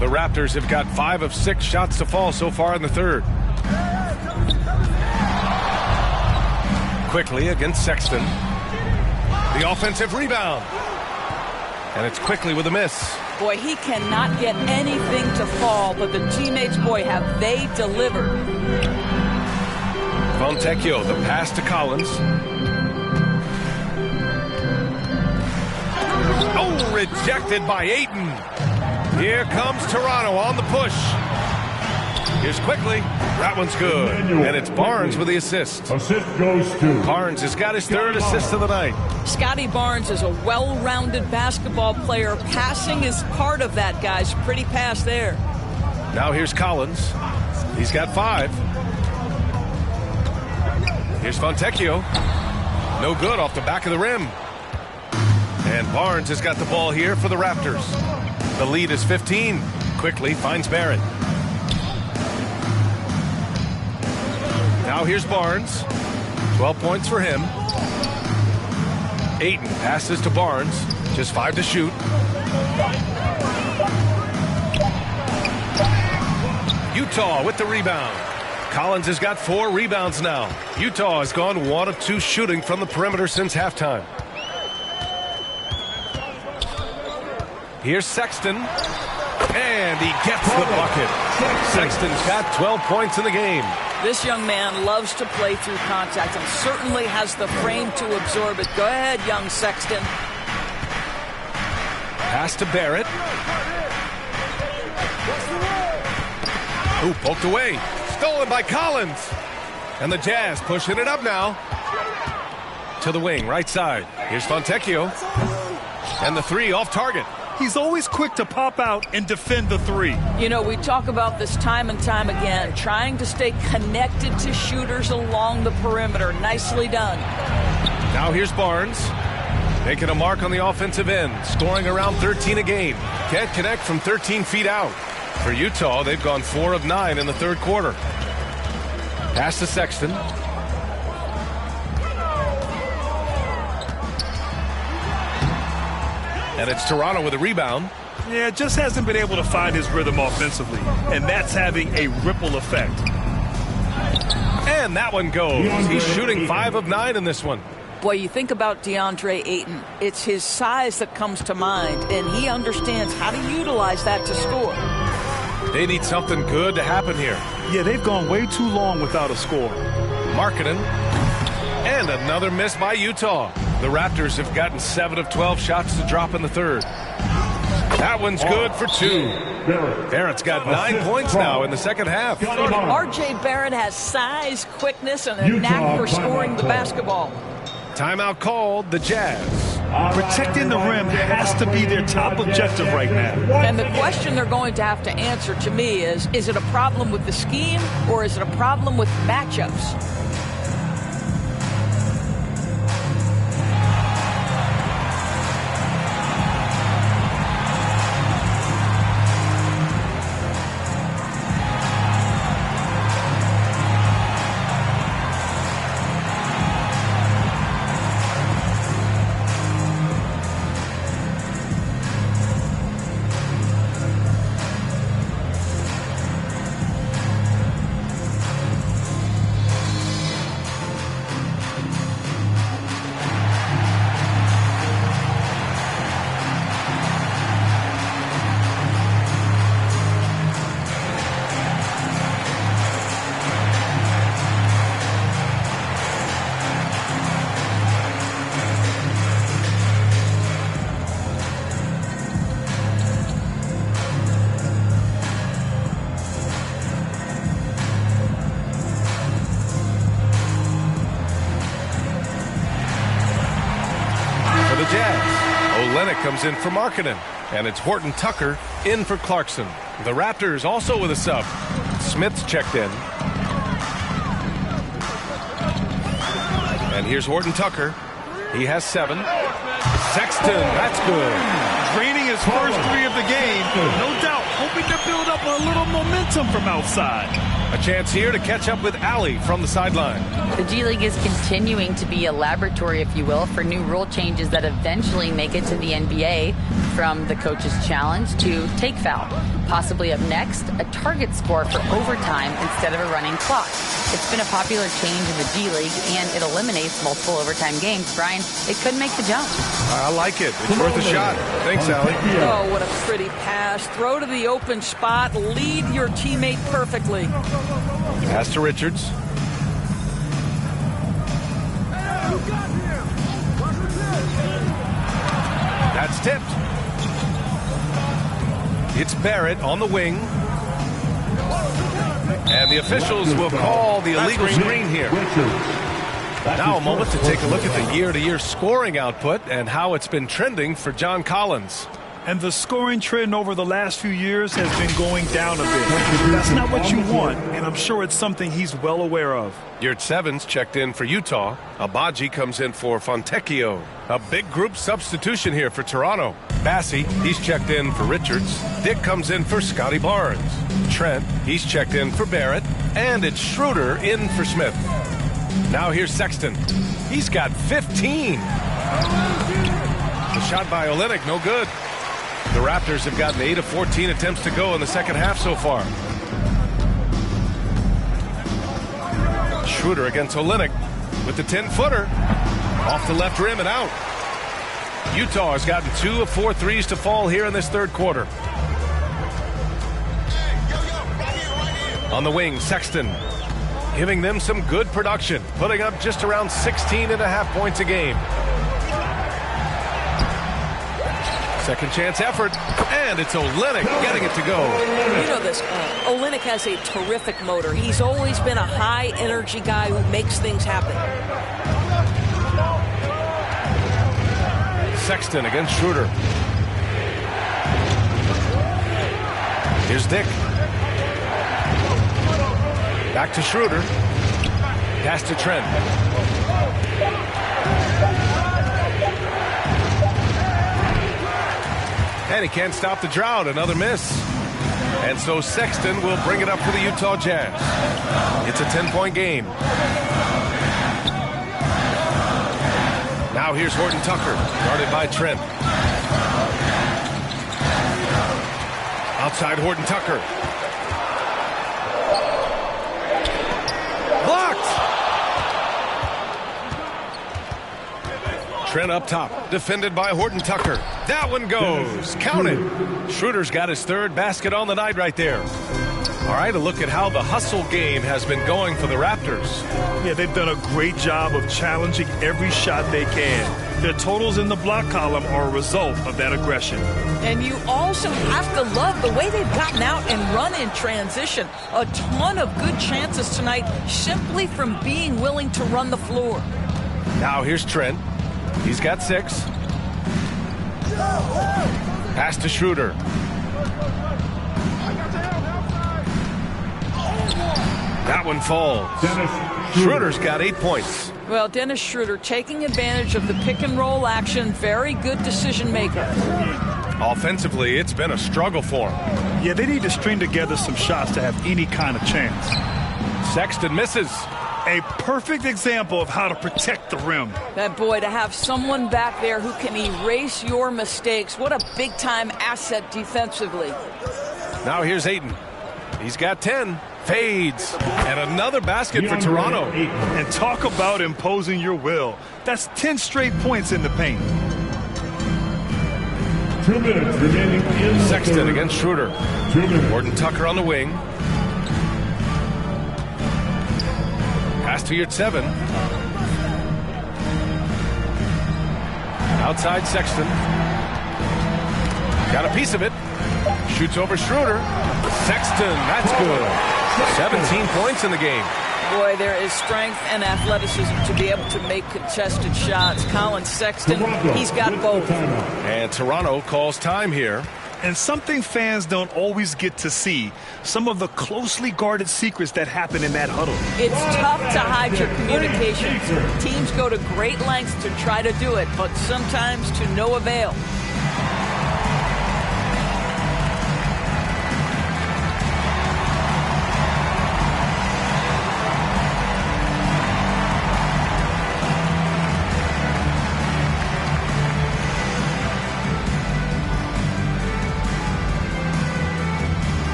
The Raptors have got 5 of 6 shots to fall so far in the third. Quickly against Sexton. The offensive rebound. And it's Quickly with a miss. Boy, he cannot get anything to fall, but the teammates, boy, have they delivered. Fontecchio, the pass to Collins. Oh, rejected by Ayton. Here comes Toronto on the push. Here's quickly. That one's good. And it's Barnes with the assist. Assist goes to Barnes has got his third assist of the night. Scotty Barnes is a well-rounded basketball player. Passing is part of that, guys. Pretty pass there. Now here's Collins. He's got 5. Here's Fontecchio. No good off the back of the rim. And Barnes has got the ball here for the Raptors. The lead is 15. Quickly finds Barrett. Now here's Barnes. 12 points for him. Ayton passes to Barnes. Just 5 to shoot. Utah with the rebound. Collins has got 4 rebounds now. Utah has gone 1 of 2 shooting from the perimeter since halftime. Here's Sexton. And he gets the bucket. Sexton's got 12 points in the game. This young man loves to play through contact and certainly has the frame to absorb it. Go ahead, young Sexton. Pass to Barrett. Ooh, poked away. Stolen by Collins. And the Jazz pushing it up now. To the wing, right side. Here's Fontecchio. And the 3 off target. He's always quick to pop out and defend the 3. You know, we talk about this time and time again, trying to stay connected to shooters along the perimeter. Nicely done. Now here's Barnes. Making a mark on the offensive end. Scoring around 13 a game. Can't connect from 13 feet out. For Utah, they've gone 4 of 9 in the third quarter. Pass to Sexton. And it's Toronto with a rebound. Yeah, just hasn't been able to find his rhythm offensively. And that's having a ripple effect. And that one goes. He's shooting 5 of 9 in this one. Boy, you think about DeAndre Ayton. It's his size that comes to mind, and he understands how to utilize that to score. They need something good to happen here. Yeah, they've gone way too long without a score. Markkanen. And another miss by Utah. The Raptors have gotten 7 of 12 shots to drop in the third. That one's good for 2. Barrett's got 9 points now in the second half. R.J. Barrett has size, quickness, and a knack for scoring the basketball. Timeout called, the Jazz. Protecting the rim has to be their top objective right now. And the question they're going to have to answer to me is it a problem with the scheme or is it a problem with matchups? Comes in for Markkanen, and it's Horton Tucker in for Clarkson. The Raptors also with a sub. Smith's checked in. And here's Horton Tucker. He has 7. Sexton, that's good. Draining his first 3 of the game. No doubt, hoping to build up a little momentum from outside. A chance here to catch up with Allie from the sideline. The G League is continuing to be a laboratory, if you will, for new rule changes that eventually make it to the NBA, from the coach's challenge to take foul. Possibly up next, a target score for overtime instead of a running clock. It's been a popular change in the G League, and it eliminates multiple overtime games. Brian, it could make the jump. I like it. It's worth a shot. Thanks, Allie. Oh, what a pretty pass. Throw to the open spot. Lead your teammate perfectly. Pass to Richards. That's tipped. It's Barrett on the wing. And the officials will call the illegal screen here. Now a moment to take a look at the year-to-year scoring output and how it's been trending for John Collins. And the scoring trend over the last few years has been going down a bit. That's not what you want, and I'm sure it's something he's well aware of. Yurt Sevens checked in for Utah. Abaji comes in for Fontecchio. A big group substitution here for Toronto. Bassie, he's checked in for Richards. Dick comes in for Scotty Barnes. Trent, he's checked in for Barrett. And it's Schroeder in for Smith. Now here's Sexton. He's got 15. The shot by Olynyk, no good. The Raptors have gotten 8 of 14 attempts to go in the second half so far. Schroeder against Olynyk with the 10-footer. Off the left rim and out. Utah has gotten 2 of 4 threes to fall here in this third quarter. On the wing, Sexton giving them some good production, putting up just around 16.5 points a game. Second chance effort, and it's Olynyk getting it to go. You know this, Olynyk has a terrific motor. He's always been a high-energy guy who makes things happen. Sexton against Schroeder. Here's Dick. Back to Schroeder. Pass to Trent. And he can't stop the drought. Another miss. And so Sexton will bring it up for the Utah Jazz. It's a 10-point game. Now here's Horton Tucker, guarded by Trent. Outside Horton Tucker. Blocked! Trent up top, defended by Horton Tucker. That one goes. Count it. Schroeder's got his third basket on the night right there. All right, a look at how the hustle game has been going for the Raptors. Yeah, they've done a great job of challenging every shot they can. Their totals in the block column are a result of that aggression. And you also have to love the way they've gotten out and run in transition. A ton of good chances tonight simply from being willing to run the floor. Now here's Trent. He's got 6. Pass to Schroeder. That one falls. Schroeder's got 8 points. Well, Dennis Schroeder taking advantage of the pick-and-roll action. Very good decision maker. Offensively, it's been a struggle for him. Yeah, they need to string together some shots to have any kind of chance. Sexton misses. A perfect example of how to protect the rim. That boy, to have someone back there who can erase your mistakes. What a big-time asset defensively. Now here's Ayton. He's got 10. Fades. And another basket for Toronto. And talk about imposing your will. That's 10 straight points in the paint. 2 minutes remaining in the Sexton third. against Schroeder. 2 minutes. Horton Tucker on the wing. Pass to Yurt 7. Outside Sexton. Got a piece of it. Shoots over Schroeder. Sexton, that's good. 17 points in the game. Boy, there is strength and athleticism to be able to make contested shots. Colin Sexton, he's got both. And Toronto calls time here. And something fans don't always get to see, some of the closely guarded secrets that happen in that huddle. It's tough to hide your communications. Teams go to great lengths to try to do it, but sometimes to no avail.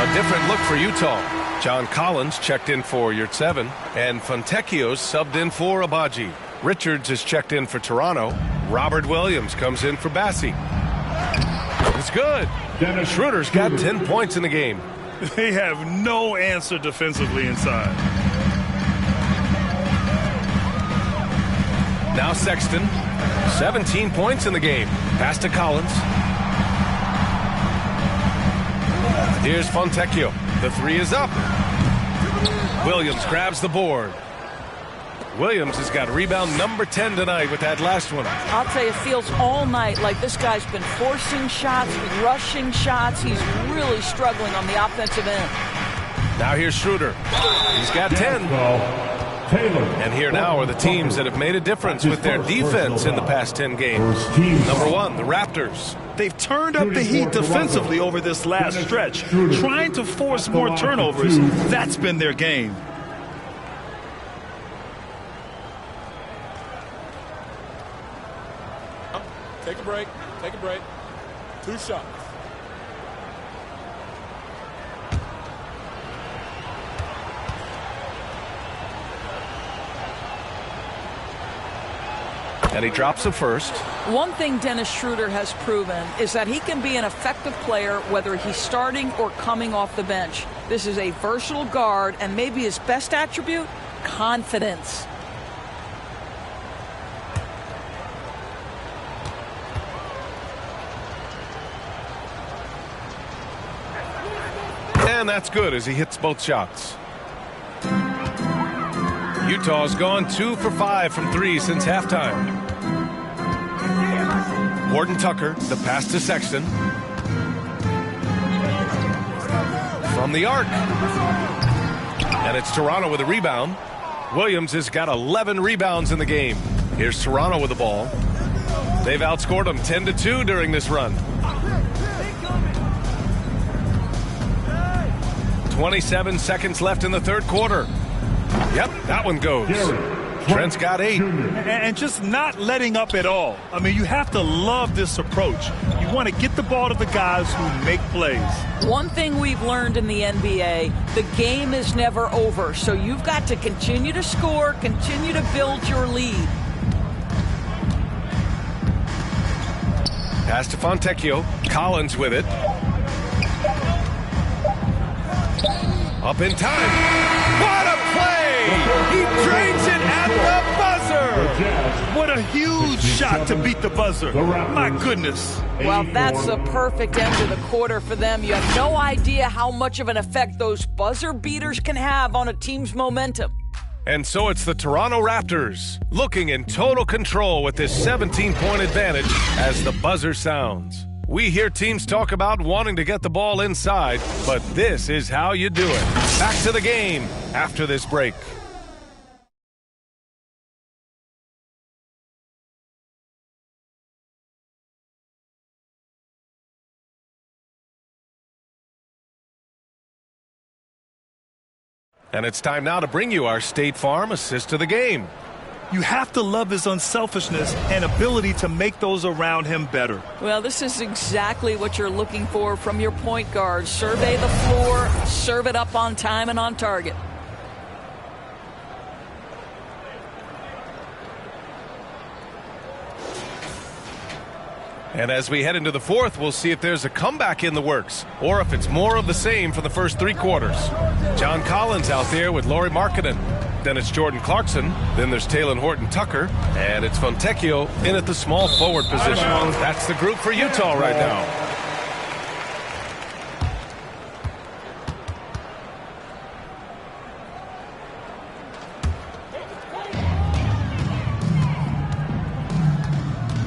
A different look for Utah. John Collins checked in for Yurtseven, and Fontecchio's subbed in for Abaji. Richards is checked in for Toronto. Robert Williams comes in for Bassi. It's good. Schroeder's got 10 points in the game. They have no answer defensively inside. Now Sexton, 17 points in the game. Pass to Collins. Here's Fontecchio. The three is up. Williams grabs the board. Williams has got rebound number 10 tonight with that last one. I'll tell you, it feels all night like this guy's been forcing shots, rushing shots. He's really struggling on the offensive end. Now here's Schroeder. He's got 10. And here now are the teams that have made a difference with their defense in the past 10 games. Number 1, the Raptors. They've turned up the heat defensively over this last stretch, trying to force more turnovers. That's been their game. Take a break. Take a break. 2 shots. And he drops the first. One thing Dennis Schroeder has proven is that he can be an effective player whether he's starting or coming off the bench. This is a versatile guard, and maybe his best attribute, confidence. And that's good as he hits both shots. Utah's gone 2 for 5 from 3 since halftime. Horton Tucker, the pass to Sexton. From the arc. And it's Toronto with a rebound. Williams has got 11 rebounds in the game. Here's Toronto with the ball. They've outscored them 10-2 during this run. 27 seconds left in the third quarter. Yep, that one goes. Trent's got 8. And just not letting up at all. I mean, you have to love this approach. You want to get the ball to the guys who make plays. One thing we've learned in the NBA, the game is never over. So you've got to continue to score, continue to build your lead. Pass to Fontecchio. Collins with it. Up in time. What a play! He drains it at the buzzer! What a huge shot to beat the buzzer. My goodness. Well, that's a perfect end to the quarter for them. You have no idea how much of an effect those buzzer beaters can have on a team's momentum. And so it's the Toronto Raptors looking in total control with this 17-point advantage as the buzzer sounds. We hear teams talk about wanting to get the ball inside, but this is how you do it. Back to the game after this break. And it's time now to bring you our State Farm assist to the game. You have to love his unselfishness and ability to make those around him better. Well, this is exactly what you're looking for from your point guard. Survey the floor, serve it up on time and on target. And as we head into the fourth, we'll see if there's a comeback in the works or if it's more of the same for the first 3 quarters. John Collins out there with Lauri Markkanen. Then it's Jordan Clarkson. Then there's Talen Horton-Tucker. And it's Fontecchio in at the small forward position. That's the group for Utah right now.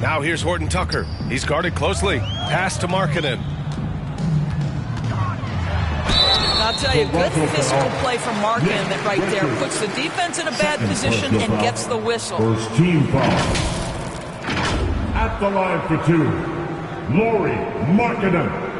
Now here's Horton-Tucker. He's guarded closely. Pass to Markkanen. I'll tell you, good physical play from Markkanen that right there puts the defense in a bad position and gets the whistle. First team foul. At the line for 2, Lauri Markkanen.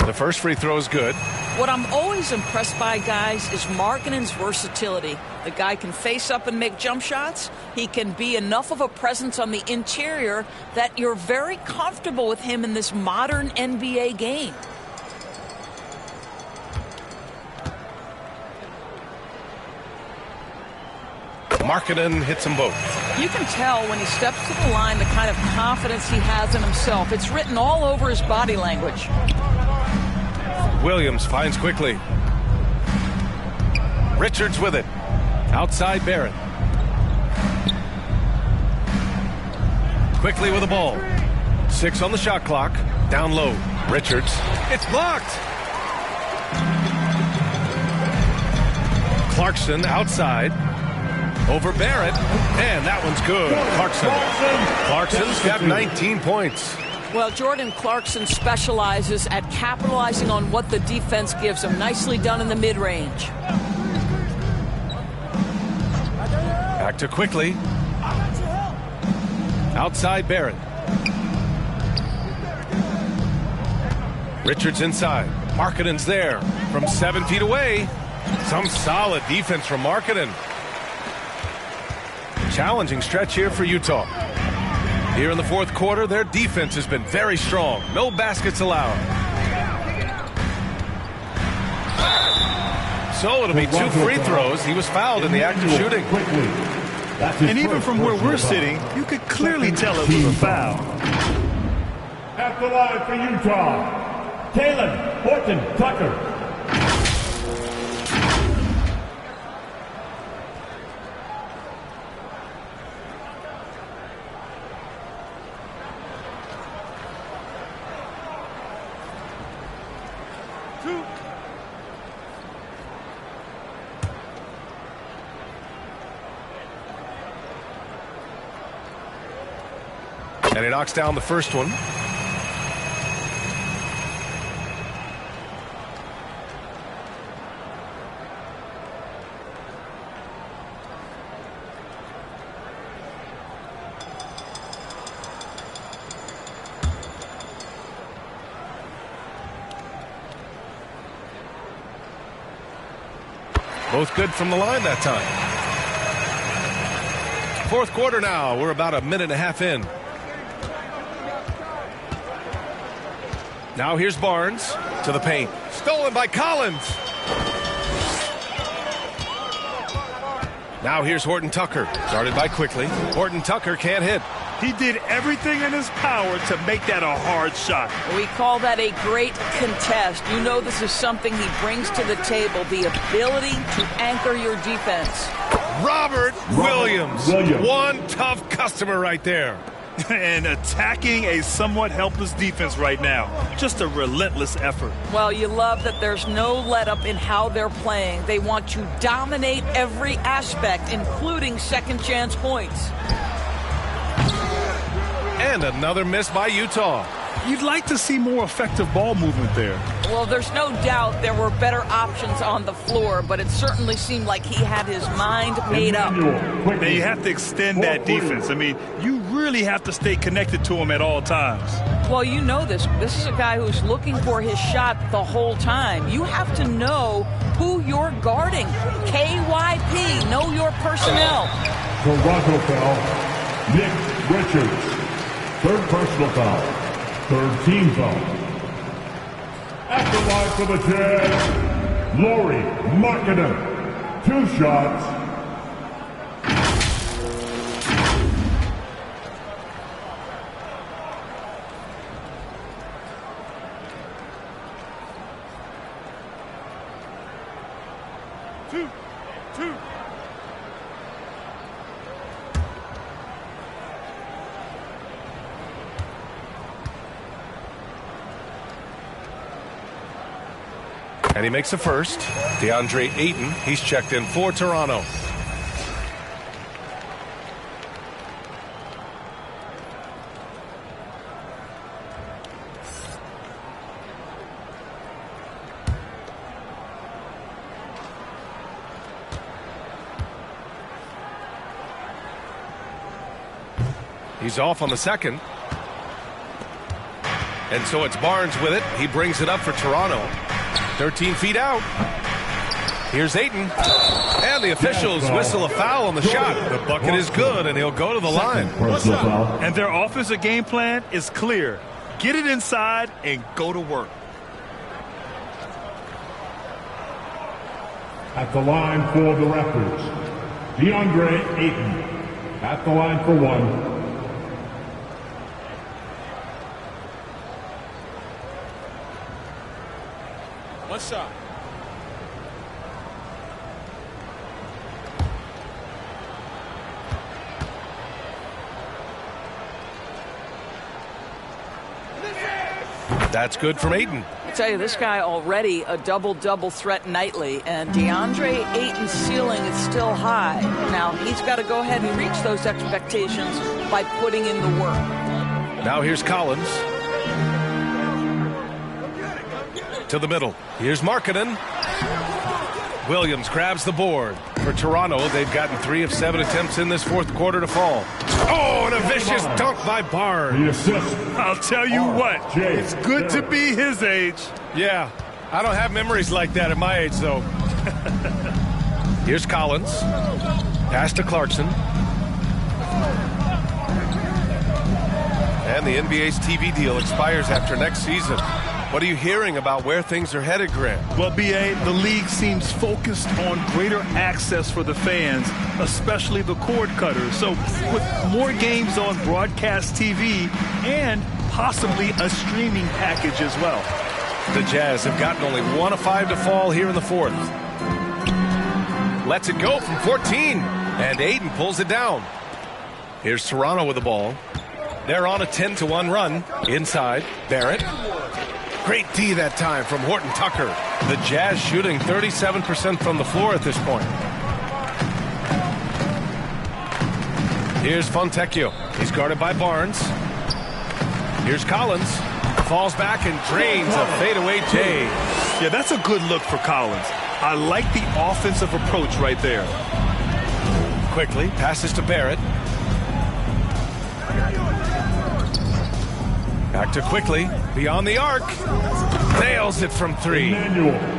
The first free throw is good. What I'm always impressed by, guys, is Markkanen's versatility. The guy can face up and make jump shots. He can be enough of a presence on the interior that you're very comfortable with him in this modern NBA game. Markkanen hits them both. You can tell when he steps to the line the kind of confidence he has in himself. It's written all over his body language. Williams finds quickly. Richards with it. Outside Barrett. Quickly with the ball. 6 on the shot clock. Down low. Richards. It's blocked. Clarkson outside. Over Barrett. And that one's good. Clarkson's got 19 points. Well, Jordan Clarkson specializes at capitalizing on what the defense gives him. Nicely done in the mid-range. Back to quickly. Outside Barrett. Richards inside. Markkanen's there from 7 feet away. Some solid defense from Markkanen. Challenging stretch here for Utah. Here in the fourth quarter, their defense has been very strong. No baskets allowed. So it'll be 2 free throws. He was fouled in the act of shooting. And even from where we're sitting, you could clearly tell it was a foul. At the line for Utah, Taylor Horton-Tucker. And he knocks down the first one. Both good from the line that time. Fourth quarter now. We're about a minute and a half in. Now here's Barnes to the paint. Stolen by Collins. Now here's Horton-Tucker. Guarded by quickly. Horton-Tucker can't hit. He did everything in his power to make that a hard shot. We call that a great contest. You know this is something he brings to the table, the ability to anchor your defense. Robert Williams. One tough customer right there. And attacking a somewhat helpless defense right now. Just a relentless effort. Well, you love that there's no let-up in how they're playing. They want to dominate every aspect, including second-chance points. And another miss by Utah. You'd like to see more effective ball movement there. Well, there's no doubt there were better options on the floor, but it certainly seemed like he had his mind made up. Now you have to extend that defense. I mean, you really have to stay connected to him at all times. Well, you know this. This is a guy who's looking for his shot the whole time. You have to know who you're guarding. KYP, know your personnel. Toronto foul, Nick Richards. Third personal foul. Third team foul. At the line for the Jazz, Lauri Markkanen. 2 shots. Two. And he makes the first. DeAndre Ayton, he's checked in for Toronto. He's off on the second. And so it's Barnes with it. He brings it up for Toronto. 13 feet out. Here's Ayton. And the officials whistle a foul on the shot. The bucket is good, and he'll go to the line. And their offensive game plan is clear. Get it inside and go to work. At the line for the Raptors, DeAndre Ayton. At the line for one. One shot. That's good from Ayton. I tell you, this guy already a double-double threat nightly, and DeAndre Ayton's ceiling is still high. Now, he's got to go ahead and reach those expectations by putting in the work. Now here's Collins. To the middle. Here's Markkanen. Williams grabs the board. For Toronto, they've gotten 3 of 7 attempts in this fourth quarter to fall. Oh, and a vicious dunk by Barnes. I'll tell you what, it's good to be his age. Yeah, I don't have memories like that at my age, though. Here's Collins. Pass to Clarkson. And the NBA's TV deal expires after next season. What are you hearing about where things are headed, Grant? Well, B.A., the league seems focused on greater access for the fans, especially the cord cutters. So with more games on broadcast TV and possibly a streaming package as well. The Jazz have gotten only 1 of 5 to fall here in the fourth. Lets it go from 14, and Ayton pulls it down. Here's Toronto with the ball. They're on a 10-1 run. Inside, Barrett. Great D that time from Horton Tucker. The Jazz shooting 37% from the floor at this point. Here's Fontecchio. He's guarded by Barnes. Here's Collins. Falls back and drains a fadeaway J. Yeah, that's a good look for Collins. I like the offensive approach right there. Quickly passes to Barrett. Back to Quickly, beyond the arc. Nails it from 3.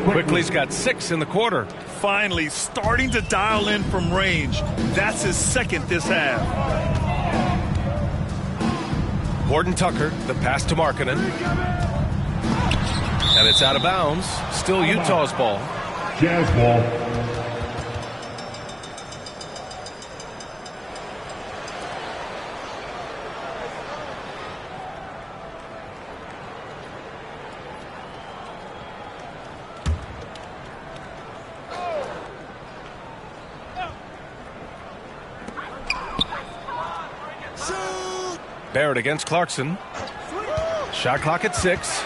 Quickly's got 6 in the quarter. Finally starting to dial in from range. That's his second this half. Horton Tucker, the pass to Markkanen. And it's out of bounds. Still Utah's ball. Jazz ball. Barrett against Clarkson. Shot clock at 6.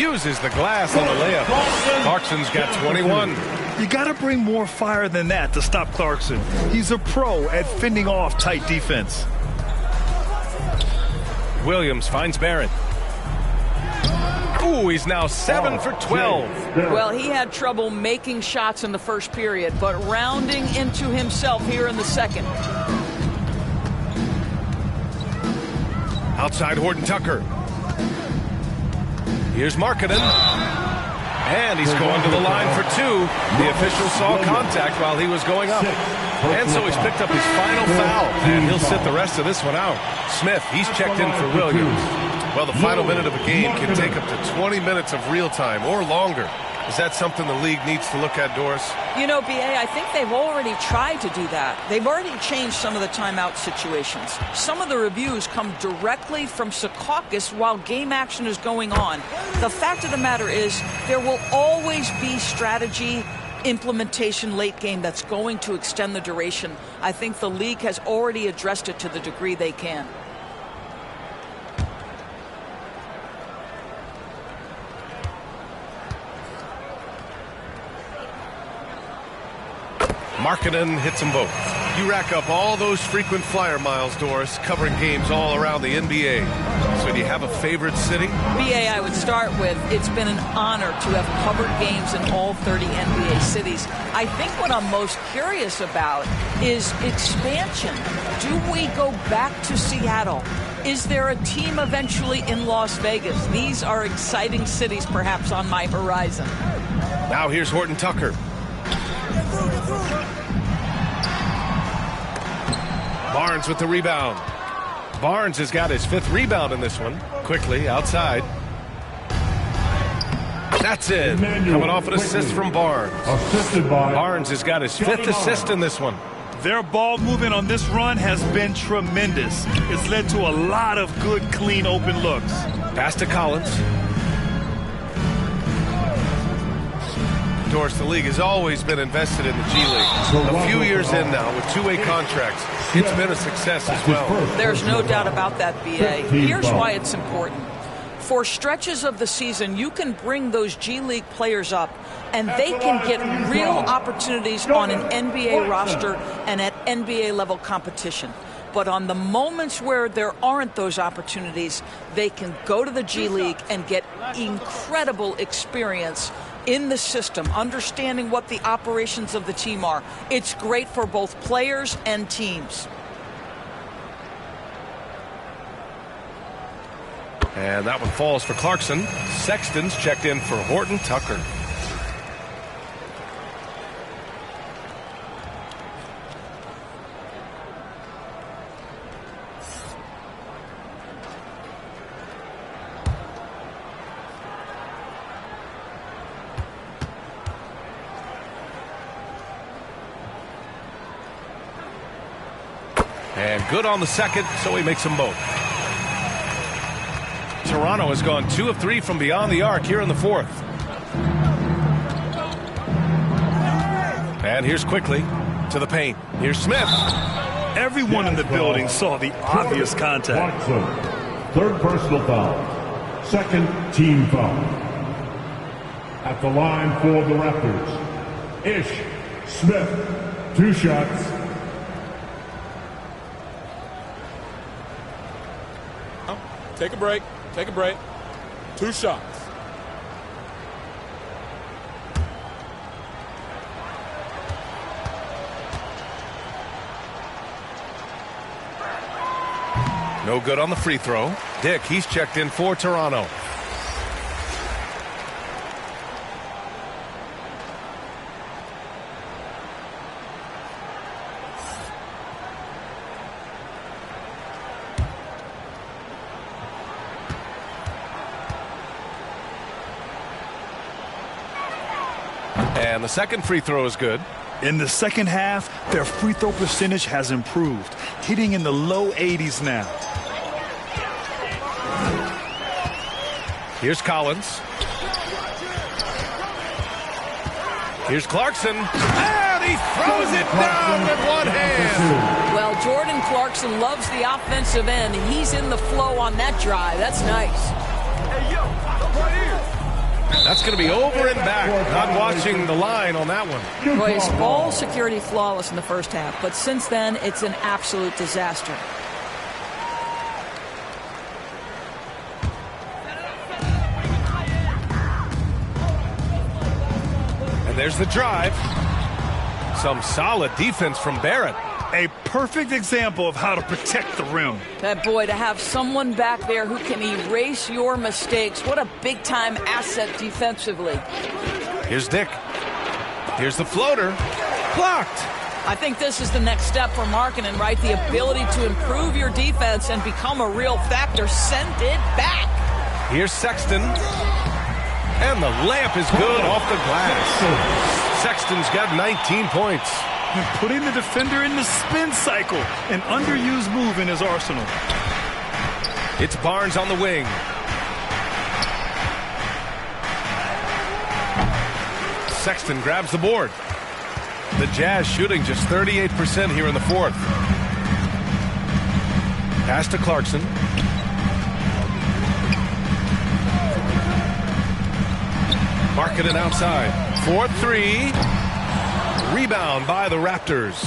Uses the glass on the layup. Clarkson's got 21. You got to bring more fire than that to stop Clarkson. He's a pro at fending off tight defense. Williams finds Barrett. Ooh, he's now 7 for 12. Well, he had trouble making shots in the first period, but rounding into himself here in the second. Outside Horton Tucker. Here's Markkanen. And he's going to the line for 2. The official saw contact while he was going up. And so he's picked up his final foul. And he'll sit the rest of this one out. Smith, he's checked in for Williams. Well, the final minute of a game can take up to 20 minutes of real time or longer. Is that something the league needs to look at, Doris? You know, B.A., I think they've already tried to do that. They've already changed some of the timeout situations. Some of the reviews come directly from Secaucus while game action is going on. The fact of the matter is there will always be strategy implementation late game that's going to extend the duration. I think the league has already addressed it to the degree they can. Markkanen hits them both. You rack up all those frequent flyer miles, Doris, covering games all around the NBA. So do you have a favorite city? BA, I would start with, it's been an honor to have covered games in all 30 NBA cities. I think what I'm most curious about is expansion. Do we go back to Seattle? Is there a team eventually in Las Vegas? These are exciting cities perhaps on my horizon. Now here's Horton Tucker. Barnes with the rebound. Barnes has got his 5th rebound in this one. Quickly outside. That's it. Coming off an assist from Barnes. Assisted by Barnes has got his 5th assist in this one. Their ball movement on this run has been tremendous. It's led to a lot of good, clean, open looks. Pass to Collins. Of course, the league has always been invested in the G League. A few years in now with 2-way contracts, it's been a success as well. There's no doubt about that, BA. Here's why it's important. For stretches of the season, you can bring those G League players up, and they can get real opportunities on an NBA roster and at NBA level competition. But on the moments where there aren't those opportunities, they can go to the G League and get incredible experience in the system, understanding what the operations of the team are. It's great for both players and teams. And that one falls for Clarkson. Sexton's checked in for Horton Tucker. And good on the second, so he makes them both. Toronto has gone 2 of 3 from beyond the arc here in the 4th. And here's quickly to the paint. Here's Smith. Everyone in the building saw the obvious contact. Watson. 3rd personal foul. 2nd team foul. At the line for the Raptors, Ish Smith. 2 shots. Take a break. Take a break. 2 shots. No good on the free throw. Dick, he's checked in for Toronto. And the second free throw is good. In the second half, their free throw percentage has improved, hitting in the low 80s now. Here's Collins. Here's Clarkson. And he throws it down with one hand. Well, Jordan Clarkson loves the offensive end. He's in the flow on that drive. That's nice. Hey, yo, right here. That's going to be over and back. Not watching the line on that one. Boy, his ball security flawless in the first half, but since then, it's an absolute disaster. And there's the drive. Some solid defense from Barrett. A perfect example of how to protect the rim. That boy, to have someone back there who can erase your mistakes, what a big-time asset defensively. Here's Dick. Here's the floater. Blocked. I think this is the next step for Markkanen, right? The ability to improve your defense and become a real factor. Send it back. Here's Sexton. And the layup is good off the glass. Sexton's got 19 points. Putting the defender in the spin cycle, an underused move in his arsenal. It's Barnes on the wing. Sexton grabs the board. The Jazz shooting just 38% here in the 4th. Pass to Clarkson. Markkanen outside. 4-3. Rebound by the Raptors.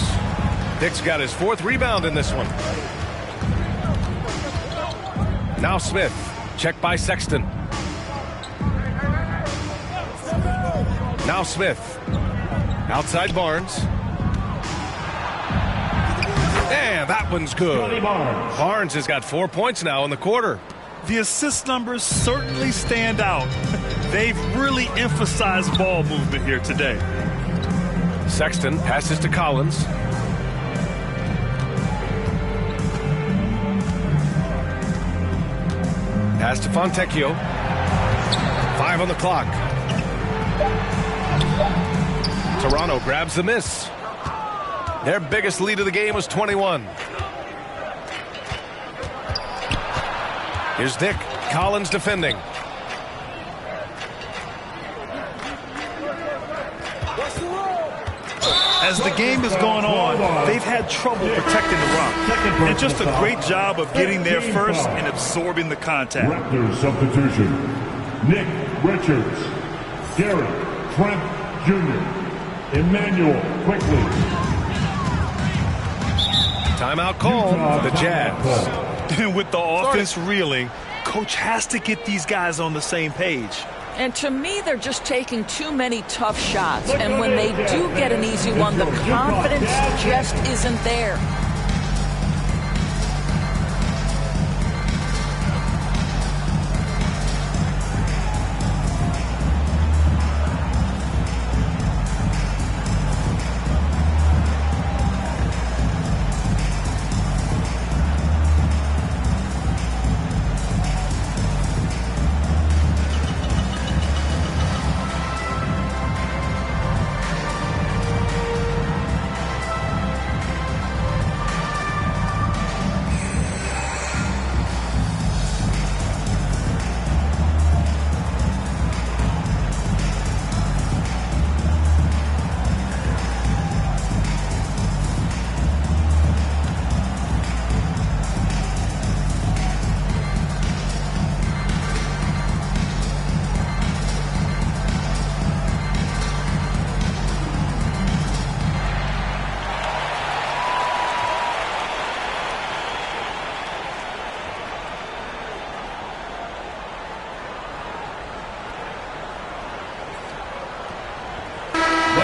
Dick's got his 4th rebound in this one. Now Smith. Checked by Sexton. Now Smith. Outside Barnes. And that one's good. Barnes has got 4 points now in the quarter. The assist numbers certainly stand out. They've really emphasized ball movement here today. Sexton passes to Collins. Pass to Fontecchio. 5 on the clock. Toronto grabs the miss. Their biggest lead of the game was 21. Here's Nick. Collins defending. As the game has gone on, they've had trouble protecting the rock. And just a great job of getting there first and absorbing the contact. Raptors substitution. Nick Richards. Gary Trent Jr. Emmanuel quickly. Timeout call for the Jazz. And with the offense reeling, coach has to get these guys on the same page. And to me, they're just taking too many tough shots. And when they do get an easy one, the confidence just isn't there.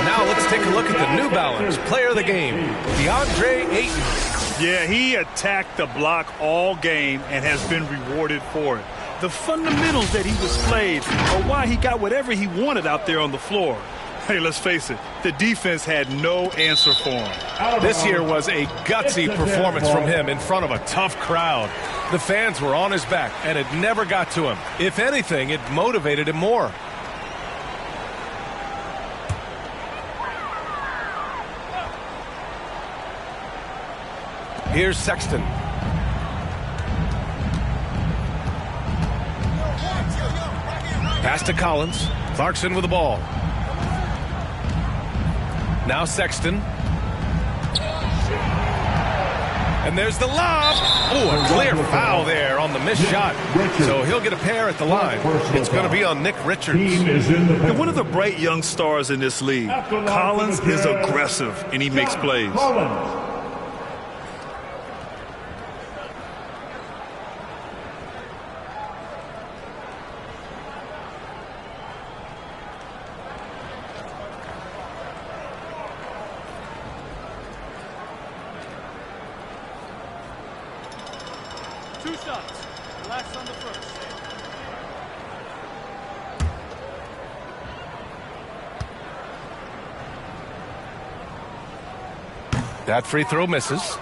Now let's take a look at the New Balance player of the game, DeAndre Ayton. Yeah, he attacked the block all game and has been rewarded for it. The fundamentals that he displayed are why he got whatever he wanted out there on the floor. Hey, let's face it, the defense had no answer for him. This year was a gutsy performance from him in front of a tough crowd. The fans were on his back, and it never got to him. If anything, it motivated him more. Here's Sexton. Pass to Collins. Clarkson with the ball. Now Sexton. And there's the lob. Oh, a clear foul there on the missed shot. So he'll get a pair at the line. It's going to be on Nick Richards. And one of the bright young stars in this league. Collins is aggressive, and he makes plays. Two shots. Relax on the first. That free throw misses.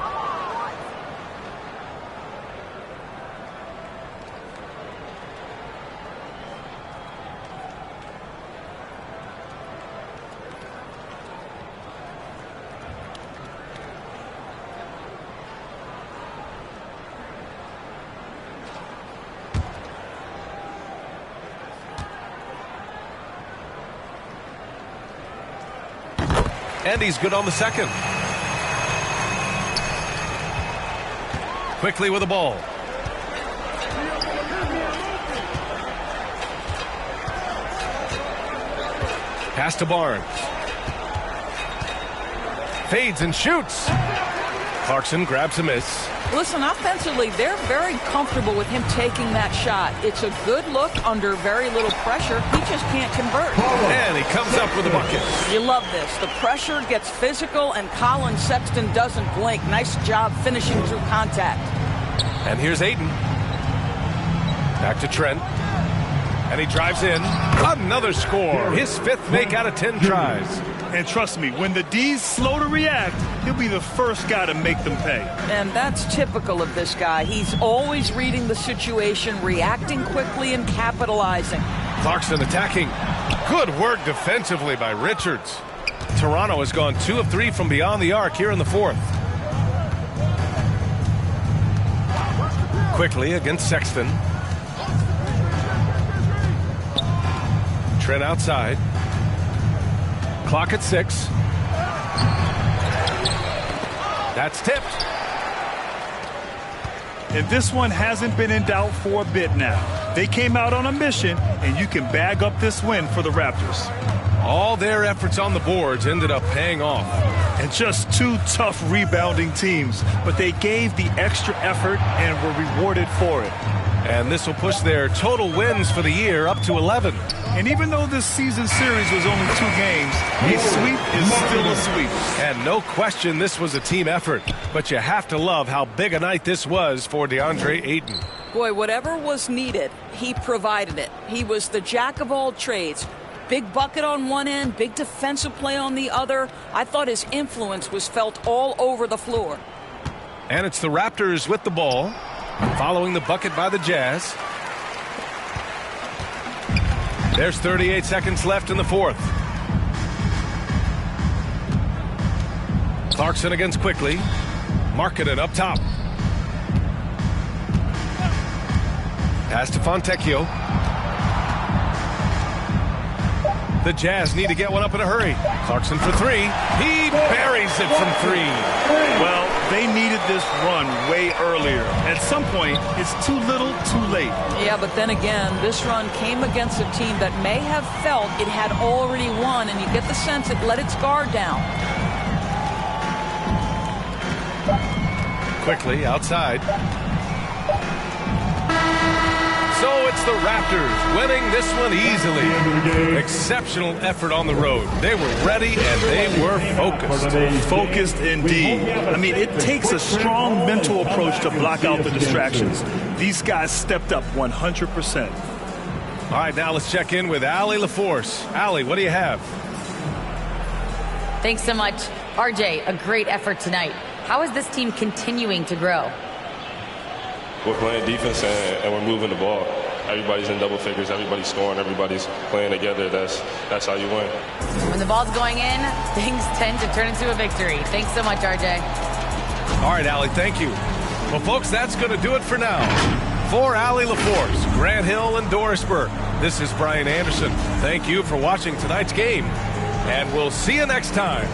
And he's good on the second. Quickly with the ball. Pass to Barnes. Fades and shoots. Clarkson grabs a miss. Listen, offensively, they're very comfortable with him taking that shot. It's a good look under very little pressure. He just can't convert. And he comes up with a bucket. You love this. The pressure gets physical, and Colin Sexton doesn't blink. Nice job finishing through contact. And here's Ayton. Back to Trent. And he drives in. Another score. His 5th make out of 10 tries. And trust me, when the D's slow to react, he'll be the first guy to make them pay. And that's typical of this guy. He's always reading the situation, reacting quickly, and capitalizing. Clarkson attacking. Good work defensively by Richards. Toronto has gone 2 of 3 from beyond the arc here in the 4th. Quickly against Sexton. Trent outside. Clock at 6. That's tipped. And this one hasn't been in doubt for a bit now. They came out on a mission, and you can bag up this win for the Raptors. All their efforts on the boards ended up paying off. And just 2 tough rebounding teams, but they gave the extra effort and were rewarded for it. And this will push their total wins for the year up to 11. And even though this season series was only 2 games, a sweep is still a sweep. And no question this was a team effort. But you have to love how big a night this was for DeAndre Ayton. Boy, whatever was needed, he provided it. He was the jack of all trades. Big bucket on one end, big defensive play on the other. I thought his influence was felt all over the floor. And it's the Raptors with the ball, following the bucket by the Jazz. There's 38 seconds left in the 4th. Clarkson against Quickly. Marketed up top. Pass to Fontecchio. The Jazz need to get one up in a hurry. Clarkson for 3. He buries it from 3. Well, they needed this run way earlier. At some point, it's too little, too late. Yeah, but then again, this run came against a team that may have felt it had already won, and you get the sense it let its guard down. Quickly outside. So it's the Raptors winning this one easily. Exceptional effort on the road. They were ready and they were focused. Focused indeed. I mean, it takes a strong mental approach to block out the distractions. These guys stepped up 100%. All right, now let's check in with Allie LaForce. Allie, what do you have? Thanks so much. RJ, a great effort tonight. How is this team continuing to grow? We're playing defense and we're moving the ball. Everybody's in double figures. Everybody's scoring. Everybody's playing together. That's how you win. When the ball's going in, things tend to turn into a victory. Thanks so much, RJ. All right, Allie, thank you. Well, folks, that's going to do it for now. For Allie LaForce, Grant Hill, and Doris Burke, this is Brian Anderson. Thank you for watching tonight's game, and we'll see you next time.